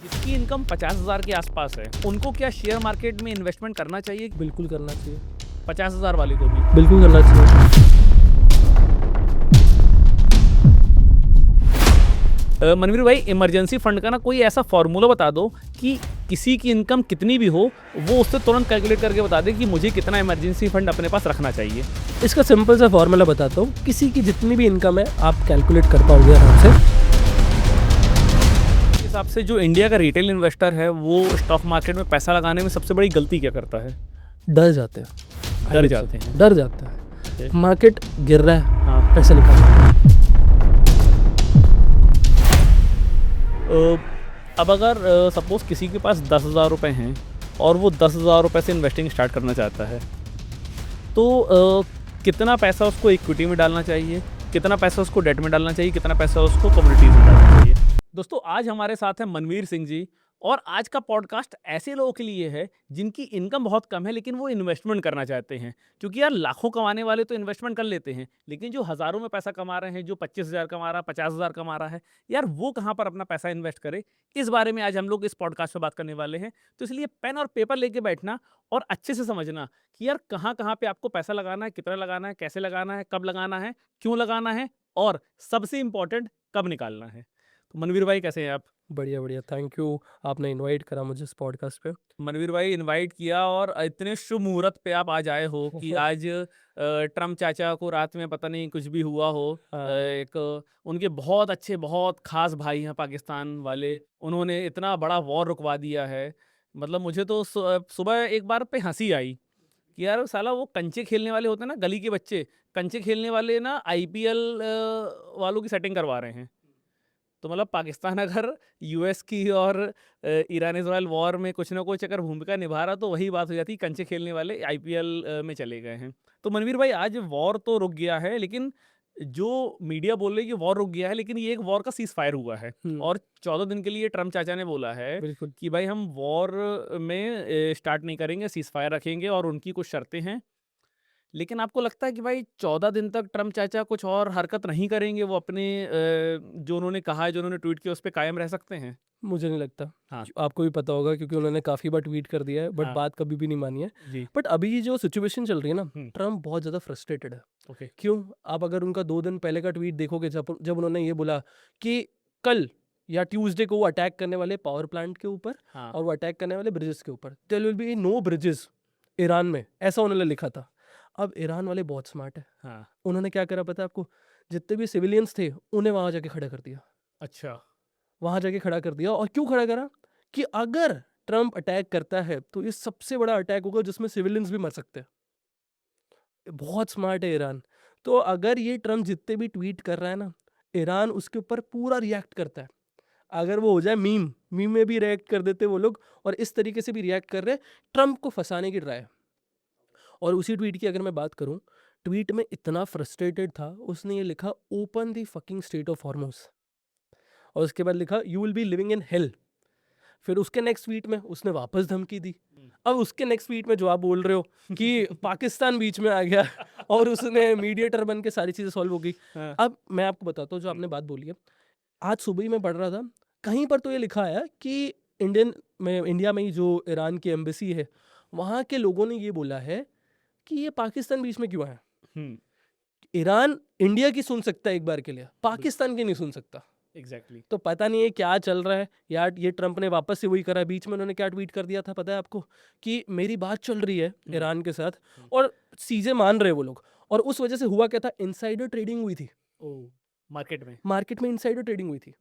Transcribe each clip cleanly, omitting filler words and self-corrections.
जिसकी इनकम 50,000 के आसपास है, उनको क्या शेयर मार्केट में इन्वेस्टमेंट करना चाहिए? बिल्कुल करना चाहिए। 50,000 वाले को भी? बिल्कुल करना चाहिए। मनवीर भाई, इमरजेंसी फंड का ना कोई ऐसा फॉर्मूला बता दो कि किसी की इनकम कितनी भी हो, वो उससे तुरंत कैलकुलेट करके बता दे कि मुझे कितना इमरजेंसी फंड अपने पास रखना चाहिए। इसका सिंपल सा फॉर्मूला बताता हूँ। किसी की जितनी भी इनकम है आप कैलकुलेट कर पाओगे आराम से। इस हिसाब से जो इंडिया का रिटेल इन्वेस्टर है वो स्टॉक मार्केट में पैसा लगाने में सबसे बड़ी गलती क्या करता है? डर जाते हैं। डर जाते हैं। डर जाता है। मार्केट गिर रहा है, हाँ। पैसे निकाल। अब अगर सपोज़ किसी के पास 10,000 रुपये हैं और वो 10,000 रुपये से इन्वेस्टिंग स्टार्ट करना चाहता है, तो कितना पैसा उसको इक्विटी में डालना चाहिए, कितना पैसा उसको डेट में डालना चाहिए, कितना पैसा उसको कम्युनिटीज़ में डालना चाहिए? दोस्तों, आज हमारे साथ हैं मनवीर सिंह जी, और आज का पॉडकास्ट ऐसे लोगों के लिए है जिनकी इनकम बहुत कम है लेकिन वो इन्वेस्टमेंट करना चाहते हैं। क्योंकि यार, लाखों कमाने वाले तो इन्वेस्टमेंट कर लेते हैं, लेकिन जो हज़ारों में पैसा कमा रहे हैं, जो 25,000 कमा रहा है, 50,000 कमा रहा है, यार वो कहाँ पर अपना पैसा इन्वेस्ट करे? इस बारे में आज हम लोग इस पॉडकास्ट में बात करने वाले हैं। तो इसलिए पेन और पेपर लेके बैठना और अच्छे से समझना कि यार कहाँ कहाँ पे आपको पैसा लगाना है, कितना लगाना है, कैसे लगाना है, कब लगाना है, क्यों लगाना है, और सबसे इंपॉर्टेंट, कब निकालना है। तो मनवीर भाई, कैसे हैं आप? बढ़िया बढ़िया, थैंक यू। आपने इनवाइट करा मुझे इस पॉडकास्ट पे। मनवीर भाई, इनवाइट किया और इतने शुभ मुहूर्त पे आप आज आए हो कि आज ट्रम्प चाचा को रात में पता नहीं कुछ भी हुआ हो। एक उनके बहुत अच्छे, बहुत खास भाई हैं पाकिस्तान वाले, उन्होंने इतना बड़ा वॉर रुकवा दिया है। मतलब मुझे तो सुबह एक बार पे हंसी आई कि यार साला, वो कंचे खेलने वाले होते हैं ना, गली के बच्चे, कंचे खेलने वाले ना आईपीएल वालों की सेटिंग करवा रहे हैं। तो मतलब पाकिस्तान अगर यूएस की और ईरान इजराइल वॉर में कुछ ना कुछ अगर भूमिका निभा रहा, तो वही बात हो जाती, कंचे खेलने वाले आईपीएल में चले गए हैं। तो मनवीर भाई, आज वॉर तो रुक गया है, लेकिन जो मीडिया बोल रही है कि वॉर रुक गया है, लेकिन ये एक वॉर का सीज फायर हुआ है और 14 दिन के लिए ट्रम्प चाचा ने बोला है बिल्कुल। कि भाई हम वॉर में स्टार्ट नहीं करेंगे, सीज फायर रखेंगे, और उनकी कुछ शर्तें हैं। लेकिन आपको लगता है कि भाई 14 दिन तक ट्रम्प चाचा कुछ और हरकत नहीं करेंगे, वो अपने जो उन्होंने कहा है, जो उन्होंने ट्वीट किया, उस पे कायम रह सकते हैं? मुझे नहीं लगता। हाँ। आपको भी पता होगा क्योंकि उन्होंने काफ़ी बार ट्वीट कर दिया है, बट हाँ। बात कभी भी नहीं मानी है। जी। बट अभी ये जो सिचुएशन चल रही है ना, हम्म। ट्रम्प बहुत ज़्यादा फ्रस्ट्रेटेड है। ओके। क्यों? आप अगर उनका 2 दिन पहले का ट्वीट देखोगे, जब जब उन्होंने ये बोला कि कल या ट्यूसडे को वो अटैक करने वाले पावर प्लांट के ऊपर हाँ। और वो अटैक करने वाले ब्रिजेस के ऊपर, there will be no bridges Iran में, ऐसा उन्होंने लिखा था। अब ईरान वाले बहुत स्मार्ट है। हाँ। उन्होंने क्या करा पता है आपको? जितने भी सिविलियंस थे उन्हें वहां जाके खड़ा कर दिया। अच्छा। वहां जाके खड़ा कर दिया। और क्यों खड़ा करा? कि अगर ट्रम्प अटैक करता है तो ये सबसे बड़ा अटैक होगा जिसमें सिविलियंस भी मर सकते हैं। बहुत स्मार्ट है ईरान। तो अगर ये ट्रम्प जितने भी ट्वीट कर रहा है ना, ईरान उसके ऊपर पूरा रिएक्ट करता है। अगर वो हो जाए मीम, मीम में भी रिएक्ट कर देते वो लोग, और इस तरीके से भी रिएक्ट कर रहे हैं। ट्रम्प को फंसाने की ट्राई। और उसी ट्वीट की अगर मैं बात करूं, ट्वीट में इतना फ्रस्ट्रेटेड था, उसने ये लिखा, open the fucking state of Hormuz. और उसके बाद लिखा, you will be living in hell. फिर उसके नेक्स्ट ट्वीट में उसने वापस धमकी दी। अब उसके नेक्स्ट ट्वीट में जो आप बोल रहे हो कि पाकिस्तान बीच में आ गया और उसने मीडिएटर बन के सारी चीज़ें सॉल्व हो गई। हाँ। अब मैं आपको बताता हूँ, जो आपने बात बोली है, आज सुबह ही मैं पढ़ रहा था, कहीं पर तो ये लिखा है कि इंडिया में ही जो ईरान की एम्बेसी है, वहाँ के लोगों ने ये बोला है कि ये पाकिस्तान बीच में क्यों आया। हम्म। ईरान इंडिया की सुन सकता है एक बार के लिए, पाकिस्तान की नहीं सुन सकता। एग्जैक्टली। तो पता नहीं है क्या चल रहा है यार। ये ट्रम्प ने वापस से वही करा। बीच में उन्होंने क्या ट्वीट कर दिया था पता है आपको? कि मेरी बात चल रही है ईरान के साथ और चीजें मान रहे वो लोग। और उस वजह से हुआ क्या था? इनसाइडर ट्रेडिंग हुई थी। मार्केट में इनसाइडर ट्रेडिंग हुई थी।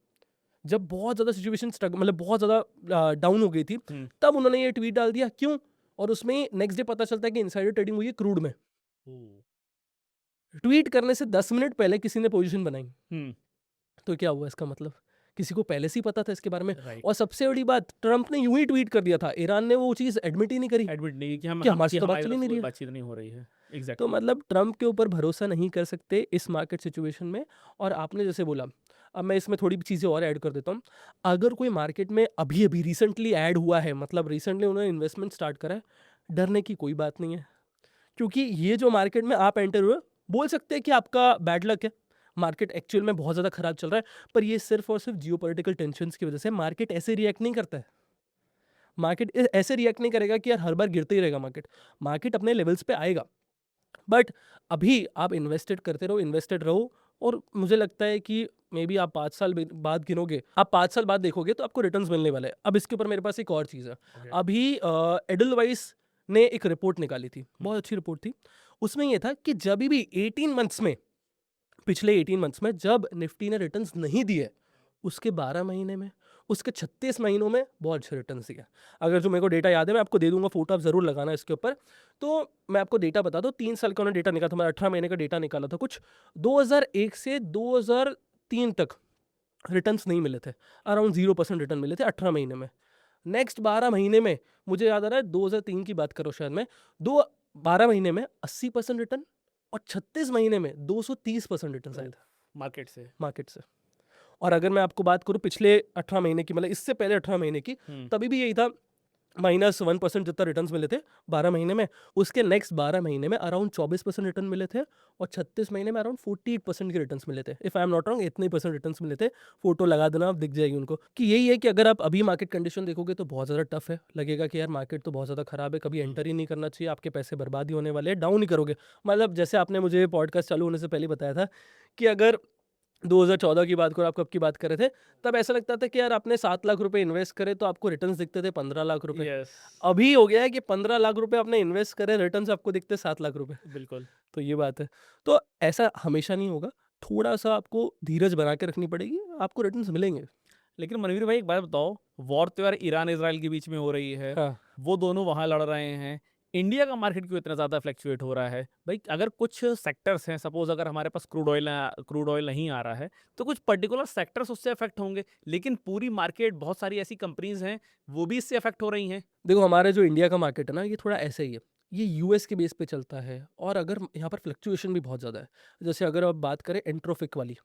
जब बहुत ज्यादा सिचुएशन मतलब बहुत ज्यादा डाउन हो गई थी, तब उन्होंने ये ट्वीट डाल दिया। क्यों? और उसमें नेक्स्ट डे पता चलता है कि इनसाइडर ट्रेडिंग हुई है क्रूड में। ट्वीट करने से 10 मिनट पहले किसी ने पोजीशन बनाई। तो क्या हुआ इसका मतलब? किसी को पहले से ही पता था इसके बारे में। राइट। और सबसे बड़ी बात, ट्रम्प ने यूं ही ट्वीट कर दिया था, ईरान ने वो चीज एडमिट ही नहीं करी एडमिट नहीं कि हम कि हमारे कि से तो बात हमारी चल ही तरफ से नहीं कोई रही है। बातचीत नहीं हो रही है। तो एग्जैक्टली। मतलब ट्रम्प के ऊपर भरोसा नहीं कर सकते इस मार्केट सिचुएशन में। और आपने जैसे बोला, अब मैं इसमें थोड़ी चीज़ें और ऐड कर देता हूँ। अगर कोई मार्केट में अभी अभी रिसेंटली ऐड हुआ है, मतलब रिसेंटली उन्होंने इन्वेस्टमेंट स्टार्ट करा है, डरने की कोई बात नहीं है। क्योंकि ये जो मार्केट में आप एंटर हुए, बोल सकते हैं कि आपका बैड लक है। मार्केट एक्चुअल में बहुत ज़्यादा खराब चल रहा है, पर ये सिर्फ और सिर्फ जियोपॉलिटिकल टेंशन्स की वजह से मार्केट ऐसे रिएक्ट नहीं करता है। मार्केट ऐसे रिएक्ट नहीं करेगा कि यार हर बार गिरते ही रहेगा मार्केट। मार्केट अपने लेवल्स पे आएगा, बट अभी आप इन्वेस्टेड रहो, और मुझे लगता है कि मे बी आप 5 साल बाद गिनोगे, आप 5 साल बाद देखोगे तो आपको रिटर्न्स मिलने वाले हैं। अब इसके ऊपर मेरे पास एक और चीज़ है। Okay. अभी एडलवाइस ने एक रिपोर्ट निकाली थी, बहुत अच्छी रिपोर्ट थी। उसमें ये था कि जब भी 18 मंथ्स में, पिछले 18 मंथ्स में जब निफ्टी ने रिटर्न्स नहीं दिए, उसके 12 महीने में, उसके 36 महीनों में बहुत अच्छे रिटर्न्स दिए। अगर जो मेरे को डेटा याद है मैं आपको दे दूंगा, फोटो आप ज़रूर लगाना इसके ऊपर। तो मैं आपको डेटा बता दूं, 3 साल का उन्होंने डेटा निकाला था, हमारा 18 महीने का डेटा निकाला था कुछ। 2001 से 2003 तक रिटर्न्स नहीं मिले थे, अराउंड 0% रिटर्न मिले थे 18 महीने में। नेक्स्ट 12 महीने में, मुझे याद आ रहा है 2003 की बात करो शायद मैं, 12 महीने में 80% रिटर्न, और 36 महीने में 230% रिटर्न आए थे मार्केट से। और अगर मैं आपको बात करूं पिछले 18 महीने की, मतलब इससे पहले 18 महीने की, तभी भी यही था, -1% जितना रिटर्न्स मिले थे 12 महीने में। उसके नेक्स्ट 12 महीने में अराउंड 24% रिटर्न मिले थे, और 36 महीने में अराउंड 48% के रिटर्न्स मिले थे। If I am not wrong, इतने परसेंट रिटर्न्स मिले थे। फोटो लगा देना, आप दिख जाएगी उनको। कि यही है कि अगर आप अभी मार्केट कंडीशन देखोगे तो बहुत ज़्यादा टफ है, लगेगा कि यार मार्केट तो बहुत ज़्यादा खराब है, कभी एंटर ही नहीं करना चाहिए, आपके पैसे बर्बाद ही होने वाले हैं, डाउन ही करोगे। मतलब जैसे आपने मुझे पॉडकास्ट चालू होने से पहले बताया था कि अगर 2014 की बात करो, आप कब की बात कर रहे थे, तब ऐसा लगता था कि यार आपने 7 लाख रुपए इन्वेस्ट करे तो आपको रिटर्न्स दिखते थे 15 लाख रुपए। यस, अभी हो गया है कि 15 लाख रुपए आपने इन्वेस्ट करे, रिटर्न्स आपको दिखते 7 लाख रुपए। बिल्कुल। तो ये बात है। तो ऐसा हमेशा नहीं होगा, थोड़ा-सा आपको धीरज बना के रखनी पड़ेगी, आपको रिटर्न्स मिलेंगे। लेकिन मनवीर भाई एक बात बताओ, वॉर तो यार ईरान इजराइल के बीच में हो रही है, हाँ। वो दोनों वहाँ लड़ रहे हैं, इंडिया का मार्केट क्यों इतना ज़्यादा फ्लक्चुएट हो रहा है भाई? अगर कुछ सेक्टर्स हैं, सपोज अगर हमारे पास क्रूड ऑयल नहीं आ रहा है, तो कुछ पर्टिकुलर सेक्टर्स उससे अफेक्ट होंगे, लेकिन पूरी मार्केट, बहुत सारी ऐसी कंपनीज हैं, वो भी इससे अफेक्ट हो रही हैं। देखो हमारे जो इंडिया का मार्केट है ना, ये थोड़ा ऐसे ही है। ये यूएस के बेस पे चलता है, और अगर यहाँ पर फ्लक्चुएशन भी बहुत ज़्यादा है। जैसे अगर आप बात करें एंट्रोफिक वाली,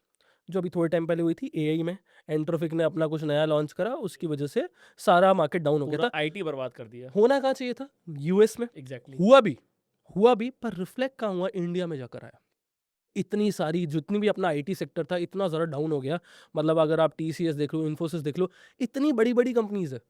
जो अभी थोड़े टाइम पहले हुई थी एआई में, एंट्रोफिक ने अपना कुछ नया लॉन्च करा, उसकी वजह से सारा मार्केट डाउन हो गया पूरा था। आईटी बर्बाद कर दिया। होना कहाँ चाहिए था? यूएस में। एग्जैक्टली। हुआ भी, पर रिफ्लेक्ट कहाँ हुआ? इंडिया में जाकर आया। इतनी सारी जितनी भी अपना आईटी सेक्टर था, इतना ज़्यादा डाउन हो गया। मतलब अगर आप टीसीएस देख लो, इन्फोसिस देख लो, इतनी बड़ी-बड़ी कंपनीज़ है,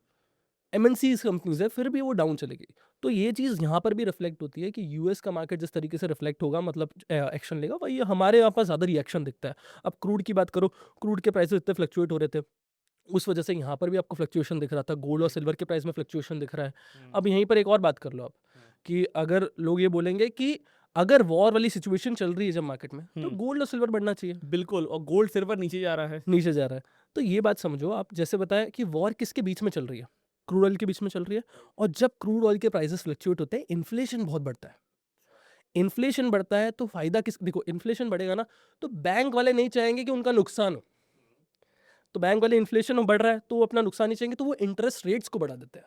एमएनसीज़ कंपनीज़ है, फिर भी वो डाउन चली गई। तो ये चीज़ यहाँ पर भी रिफ्लेक्ट होती है कि यूएस का मार्केट जिस तरीके से रिफ्लेक्ट होगा, मतलब एक्शन लेगा, वही हमारे यहाँ पर ज़्यादा रिएक्शन दिखता है। अब क्रूड की बात करो, क्रूड के प्राइसेस इतने फ्लक्चुएट हो रहे थे, उस वजह से यहाँ पर भी आपको फ्लक्चुएशन दिख रहा था। गोल्ड और सिल्वर के प्राइस में फ्लक्चुएशन दिख रहा है। अब यहीं पर एक और बात कर लो आप, कि अगर लोग ये बोलेंगे कि अगर वॉर वाली सिचुएशन चल रही है जब मार्केट में, तो गोल्ड और सिल्वर बढ़ना चाहिए, बिल्कुल, और गोल्ड सिल्वर नीचे जा रहा है। नीचे जा रहा है। तो ये बात समझो आप, जैसे बताया कि वॉर किसके बीच में चल रही है? क्रूड ऑयल के बीच में चल रही है। और जब क्रूड ऑयल के प्राइसेस फ्लक्चुएट होते हैं, इन्फ्लेशन बहुत बढ़ता है। इन्फ्लेशन बढ़ता है तो फायदा किस, देखो इन्फ्लेशन बढ़ेगा ना, तो बैंक वाले नहीं चाहेंगे कि उनका नुकसान हो। तो बैंक वाले, इन्फ्लेशन बढ़ रहा है तो वो अपना नुकसान नहीं चाहेंगे, तो वो इंटरेस्ट रेट्स को बढ़ा देते हैं।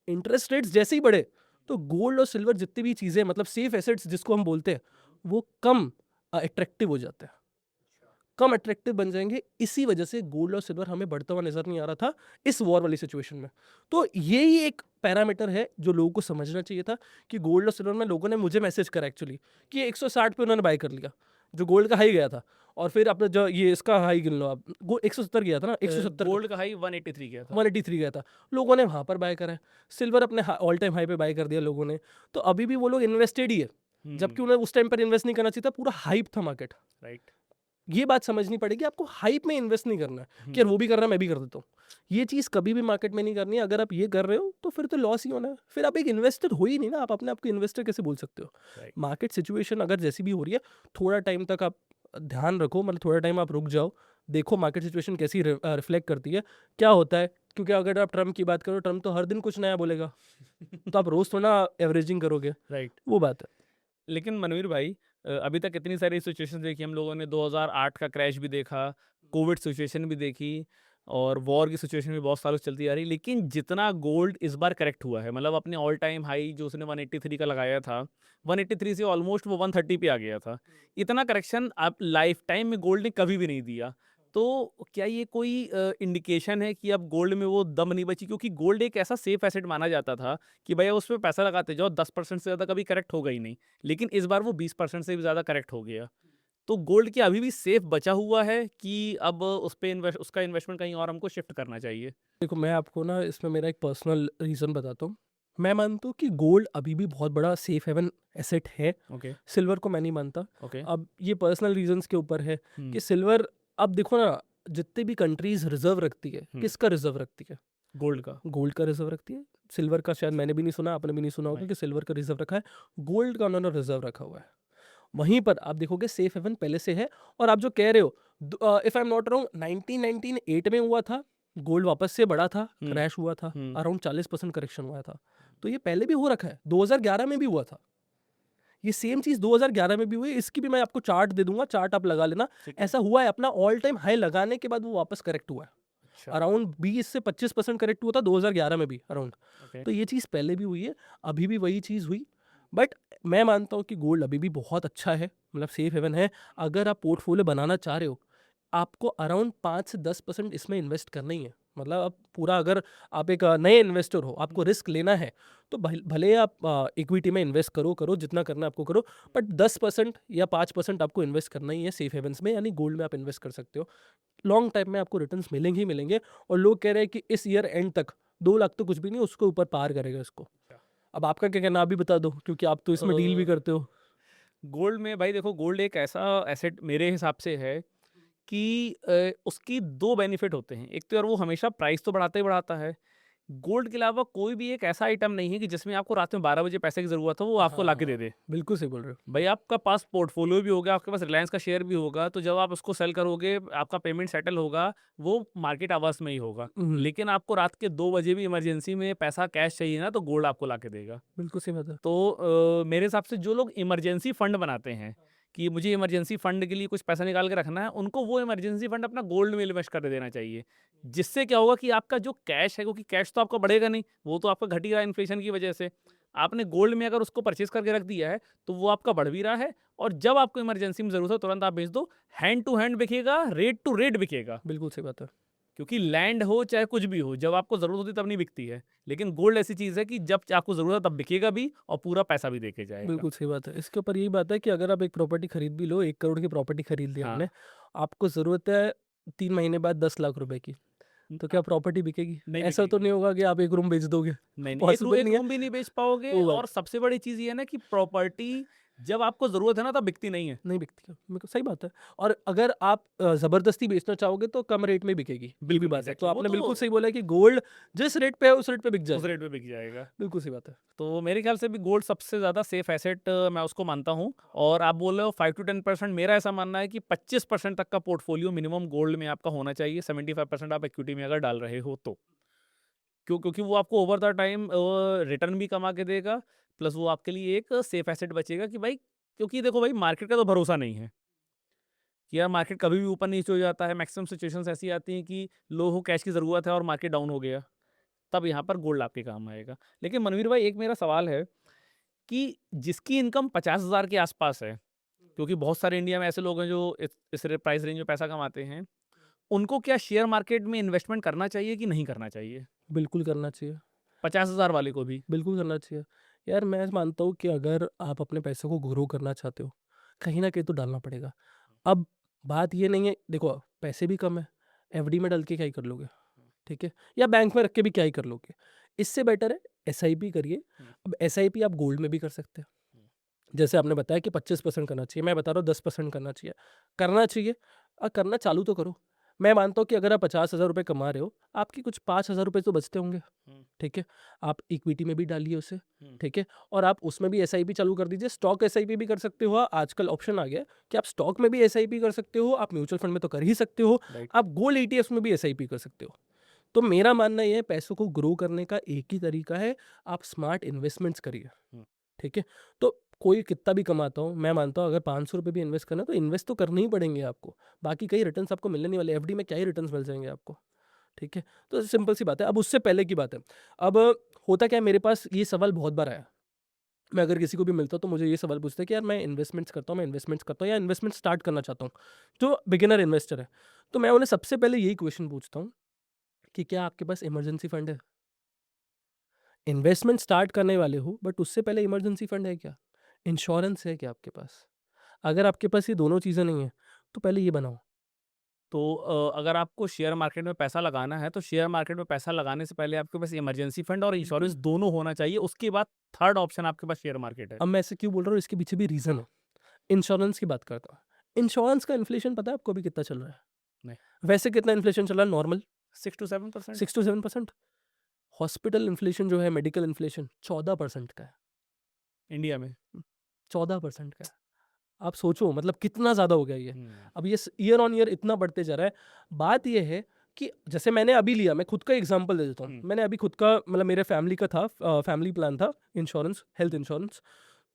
इंटरेस्ट रेट्स जैसे ही बढ़े, तो गोल्ड और सिल्वर जितनी भी चीज़ें, मतलब सेफ एसेट्स जिसको हम बोलते हैं, वो कम अट्रैक्टिव हो जाते हैं, कम अट्रैक्टिव बन जाएंगे। इसी वजह से गोल्ड और सिल्वर हमें बढ़ता हुआ नजर नहीं आ रहा था इस वॉर वाली सिचुएशन में। तो यही एक पैरामीटर है जो लोगों को समझना चाहिए था, कि गोल्ड और सिल्वर में लोगों ने मुझे मैसेज करा एक्चुअली, कि 160 पे उन्होंने बाय कर लिया, जो गोल्ड का हाई गया था। और फिर अपने जो ये इसका हाई गिन लो आप, 170 गया था ना, 170 गोल्ड का हाई 183 गया था। 183 गया था, लोगों ने वहां पर बाय करा है। सिल्वर अपने ऑल टाइम हाई पे बाय कर दिया लोगों ने। तो अभी भी वो लोग इन्वेस्टेड ही है, जबकि उन्हें उस टाइम पर इन्वेस्ट नहीं करना चाहिए था, पूरा हाइप था मार्केट। राइट। ये बात समझनी पड़ेगी, आपको हाइप में इन्वेस्ट नहीं करना है कि यार वो भी कर रहा है मैं भी कर देता हूँ। ये चीज़ कभी भी मार्केट में नहीं करनी है। अगर आप ये कर रहे हो तो फिर तो लॉस ही होना है, फिर आप एक इन्वेस्टर हो ही नहीं ना, आप अपने आप को इन्वेस्टर कैसे बोल सकते हो? राइट। मार्केट सिचुएशन अगर जैसी भी हो रही है, थोड़ा टाइम तक आप ध्यान रखो, मतलब थोड़ा टाइम आप रुक जाओ, देखो मार्केट सिचुएशन कैसी रिफ्लेक्ट करती है, क्या होता है। क्योंकि अगर आप ट्रम्प की बात करो, ट्रम्प तो हर दिन कुछ नया बोलेगा, तो आप रोज थोड़ा एवरेजिंग करोगे, राइट। वो बात है। लेकिन मनवीर भाई, अभी तक इतनी सारी सिचुएशन देखी हम लोगों ने, 2008 का क्रैश भी देखा, कोविड सिचुएशन भी देखी, और वॉर की सिचुएशन भी बहुत सालों से चलती आ रही। लेकिन जितना गोल्ड इस बार करेक्ट हुआ है, मतलब अपने ऑल टाइम हाई जो उसने 183 का लगाया था, 183 से ऑलमोस्ट वो 130 पे आ गया था। इतना करेक्शन आप लाइफ टाइम में गोल्ड ने कभी भी नहीं दिया। तो क्या ये कोई इंडिकेशन है कि अब गोल्ड में वो दम नहीं बची? क्योंकि गोल्ड एक ऐसा सेफ एसेट माना जाता था कि भैया उस पे पैसा लगाते जाओ, 10% से ज़्यादा कभी करेक्ट होगा ही नहीं। लेकिन इस बार वो 20% से भी ज़्यादा करेक्ट हो गया। तो गोल्ड क्या अभी भी सेफ बचा हुआ है कि अब उस पे उसका इन्वेस्टमेंट कहीं और हमको शिफ्ट करना चाहिए? देखो, मैं आपको ना इसमें मेरा एक पर्सनल रीज़न बताता हूँ। मैं मानता हूँ कि गोल्ड अभी भी बहुत बड़ा सेफ हेवन एसेट है, ओके, सिल्वर को मैं नहीं मानता। ओके। अब ये पर्सनल रीज़न्स के ऊपर है हुँ, कि सिल्वर, अब देखो ना, जितनी भी कंट्रीज़ रिज़र्व रखती है, हुँ। किसका रिज़र्व रखती है? गोल्ड का। गोल्ड का रिज़र्व रखती है। सिल्वर का शायद मैंने भी नहीं सुना, आपने भी नहीं सुना होगा नहीं। कि सिल्वर का रिज़र्व रखा है। गोल्ड का उन्होंने रिज़र्व रखा हुआ है। वहीं पर आप देखोगे सेफ हेवन पहले से है। और आप जो कह रहे हो, if I am not wrong, 1998 में हुआ था, गोल्ड वापस से बढ़ा था, हुँ, क्रैश हुआ था, हुँ। अराउंड 40% करेक्शन हुआ था। तो ये पहले भी हो रखा है, 2011 में भी हुआ था। ये सेम चीज़ 2011 में भी हुई, इसकी भी मैं आपको चार्ट दे दूँगा, चार्ट आप लगा लेना। ठीक है। ऐसा हुआ है, अपना ऑल टाइम हाई लगाने के बाद वो वापस करेक्ट हुआ है। अच्छा, अराउंड 20 से 25% करेक्ट हुआ था 2011 में भी अराउंड। ओके। तो ये चीज़ पहले भी हुई है, अभी भी वही चीज़ हुई। बट मैं मानता हूँ कि गोल्ड अभी भी बहुत अच्छा है, मतलब सेफ हेवन है। अगर आप पोर्टफोलियो बनाना चाह रहे हो, आपको अराउंड 5 से 10% इसमें इन्वेस्ट करना ही है। मतलब आप पूरा, अगर आप एक नए इन्वेस्टर हो, आपको रिस्क लेना है, तो भले आप इक्विटी में इन्वेस्ट करो जितना करना है आपको करो, बट 10% या 5% आपको इन्वेस्ट करना ही है सेफ हेवन्स में, यानी गोल्ड में आप इन्वेस्ट कर सकते हो। लॉन्ग टाइम में आपको रिटर्न्स मिलेंगे ही मिलेंगे। और लोग कह रहे हैं कि इस ईयर एंड तक 2 लाख तो कुछ भी नहीं, उसके ऊपर पार करेगा इसको। अच्छा। अब आपका क्या कहना है, आप भी बता दो, क्योंकि आप तो इसमें डील भी अ, करते हो। गोल्ड में भाई देखो गोल्ड एक ऐसा एसेट मेरे हिसाब से है कि उसकी 2 बेनिफिट होते हैं। एक तो यार वो हमेशा प्राइस तो बढ़ाता ही बढ़ाता है। गोल्ड के अलावा कोई भी एक ऐसा आइटम नहीं है कि जिसमें आपको रात में 12 बजे पैसे की ज़रूरत हो, वो आपको ला के दे हाँ, दे। बिल्कुल सही बोल रहे हो। भई आपका पास पोर्टफ़ोलियो भी होगा, आपके पास रिलायंस का शेयर भी होगा, तो जब आप उसको सेल करोगे, आपका पेमेंट सेटल होगा, वो मार्केट आवर्स में ही होगा। हुँ, लेकिन आपको रात के 2 बजे भी इमरजेंसी में पैसा कैश चाहिए ना, तो गोल्ड आपको ला के देगा। बिल्कुल सही बात है। तो मेरे हिसाब से जो लोग इमरजेंसी फंड बनाते हैं कि मुझे इमरजेंसी फंड के लिए कुछ पैसा निकाल के रखना है, उनको वो इमरजेंसी फंड अपना गोल्ड में इन्वेस्ट कर देना चाहिए। जिससे क्या होगा कि आपका जो कैश है, क्योंकि कैश तो आपका बढ़ेगा नहीं, वो तो आपका घट ही रहा है इन्फ्लेशन की वजह से। आपने गोल्ड में अगर उसको परचेज़ करके रख दिया है, तो वो आपका बढ़ भी रहा है और जब आपको इमरजेंसी में ज़रूरत हो तुरंत आप बेच दो। हैंड टू हैंड बिकेगा, रेट टू रेट बिकेगा। बिल्कुल सही बात है। क्योंकि लैंड हो चाहे कुछ भी हो, जब आपको ज़रूरत होती है तब नहीं बिकती है। लेकिन गोल्ड ऐसी चीज़ है कि जब आपको ज़रूरत है तब बिकेगा भी और पूरा पैसा भी देके जाएगा। बिल्कुल सही बात है। इसके ऊपर यही बात है कि अगर आप एक प्रॉपर्टी खरीद भी लो, 1 करोड़ की प्रॉपर्टी खरीद ली हाँ। आपने, आपको ज़रूरत है 3 महीने बाद 10 लाख रुपए की, तो क्या प्रॉपर्टी बिकेगी? नहीं ऐसा तो बिकेगी। नहीं होगा कि आप 1 रूम बेच दोगे, नहीं, नहीं, पॉसिबल एक नहीं है। रूम भी नहीं बेच पाओगे वो बात और सबसे बड़ी चीज़ ये है ना कि प्रॉपर्टी जब आपको ज़रूरत है ना तब बिकती नहीं है। नहीं बिकती है, बिल्कुल सही बात है। और अगर आप ज़बरदस्ती बेचना चाहोगे तो कम रेट में बिकेगी, ये भी बिल्कुल, बात है। तो एग्ज़ैक्टली वो आपने तो बिल्कुल सही बोला है कि गोल्ड जिस रेट पे है उस रेट पे बिक उस जाए। रेट पे बिक जाएगा। बिल्कुल सही बात है। तो मेरे ख्याल से भी गोल्ड सबसे ज़्यादा सेफ एसेट मैं उसको मानता हूँ और आप बोल रहे हो 5 टू 10%। मेरा ऐसा मानना है कि 25% तक का पोर्टफोलियो मिनिमम गोल्ड में आपका होना चाहिए। 75% आप इक्विटी में अगर डाल रहे हो तो। क्योंकि वो आपको ओवर द टाइम रिटर्न भी कमा के देगा, प्लस वो आपके लिए एक सेफ एसेट बचेगा कि भाई क्योंकि देखो भाई मार्केट का तो भरोसा नहीं है कि यार मार्केट कभी भी ऊपर नीचे हो जाता है। मैक्सिमम सिचुएशंस ऐसी आती हैं कि लो हो कैश की ज़रूरत है और मार्केट डाउन हो गया, तब यहाँ पर गोल्ड आपके काम आएगा। लेकिन मनवीर भाई एक मेरा सवाल है कि जिसकी इनकम 50,000 के आसपास है, क्योंकि बहुत सारे इंडिया में ऐसे लोग हैं जो इस प्राइस रेंज में पैसा कमाते हैं, उनको क्या शेयर मार्केट में इन्वेस्टमेंट करना चाहिए कि नहीं करना चाहिए? बिल्कुल करना चाहिए, 50,000 वाले को भी? बिल्कुल करना चाहिए। यार मैं मानता हूँ कि अगर आप अपने पैसे को ग्रो करना चाहते हो, कहीं न कहीं तो डालना पड़ेगा। अब बात ये नहीं है, देखो पैसे भी कम है, एफडी में डाल के क्या ही कर लोगे? ठीक है? या बैंक में रख के भी क्या ही कर लोगे? इससे बेटर है एसआईपी करिए। हुँ, अब एसआईपी आप गोल्ड में भी कर सकते हैं। हुँ, जैसे आपने बताया कि 25% करना चाहिए, मैं बता रहा हूँ 10% करना चाहिए। करना चाहिए, करना चालू तो करो। मैं मानता हूँ कि अगर आप 50,000 रुपए कमा रहे हो, आपके कुछ 5,000 रुपए तो बचते होंगे, हुँ, ठीक है? आप इक्विटी में भी डालिए उसे, हुँ, ठीक है? और आप उसमें भी एसआईपी चालू कर दीजिए, स्टॉक एसआईपी भी कर सकते हो। आजकल ऑप्शन आ गया है कि आप स्टॉक में भी एसआईपी कर सकते हो, आप म्यूचुअल फंड में तो कर ही सकते हो, राइट। आप गोल्ड ईटीएफ्स में भी एसआईपी कर सकते हो। तो मेरा मानना ये है, पैसों को ग्रो करने का एक ही तरीका है, आप स्मार्ट इन्वेस्टमेंट्स करिए। हुँ, ठीक है? तो कोई कितना भी कमाता हो, मैं मानता हूँ अगर ₹500 भी इन्वेस्ट करना है, तो इन्वेस्ट तो करने ही पड़ेंगे आपको। बाकी कई रिटर्न्स आपको मिलने नहीं वाले, एफडी में क्या ही रिटर्न्स मिल जाएँगे आपको, ठीक है? तो सिंपल सी बात है। अब उससे पहले की बात है, अब होता क्या है, मेरे पास ये सवाल बहुत बार आया। मैं अगर किसी को भी मिलता हूँ तो मुझे ये सवाल पूछते हैं कि यार मैं इन्वेस्टमेंट्स करता हूँ या इन्वेस्टमेंट स्टार्ट करना चाहता हूँ, जो बिगिनर इन्वेस्टर है। तो मैं उन्हें सबसे पहले यही क्वेश्चन पूछता हूँ कि क्या आपके पास इमरजेंसी फंड है? इन्वेस्टमेंट स्टार्ट करने वाले हो, बट उससे पहले इमरजेंसी फंड है क्या? इंश्योरेंस है क्या आपके पास? अगर आपके पास ये दोनों चीज़ें नहीं है तो पहले ये बनाओ। तो अगर आपको शेयर मार्केट में पैसा लगाना है, तो शेयर मार्केट में पैसा लगाने से पहले आपके पास इमरजेंसी फंड और इंश्योरेंस दोनों होना चाहिए। उसके बाद थर्ड ऑप्शन आपके पास शेयर मार्केट है। अब मैं ऐसे क्यों बोल रहा हूँ, इसके पीछे भी रीज़न है। इंश्योरेंस की बात करता हूँ। इंश्योरेंस का इन्फ्लेशन पता है आपको अभी कितना चल रहा है? नहीं। वैसे कितना इन्फ्लेशन चल रहा है normal? 6 to 7%। 6 to 7%। Hospital inflation जो है, मेडिकल इन्फ्लेशन 14% का है। इंडिया में। 14% का है। आप सोचो मतलब कितना ज़्यादा हो गया ये। हुँ। अब ये ईयर ऑन ईयर इतना बढ़ते जा रहा है। बात ये है कि जैसे मैंने अभी लिया, मैं खुद का एग्जांपल दे देता हूँ। मैंने अभी खुद का मतलब मेरे फैमिली का था, फैमिली प्लान था इंश्योरेंस, हेल्थ इंश्योरेंस।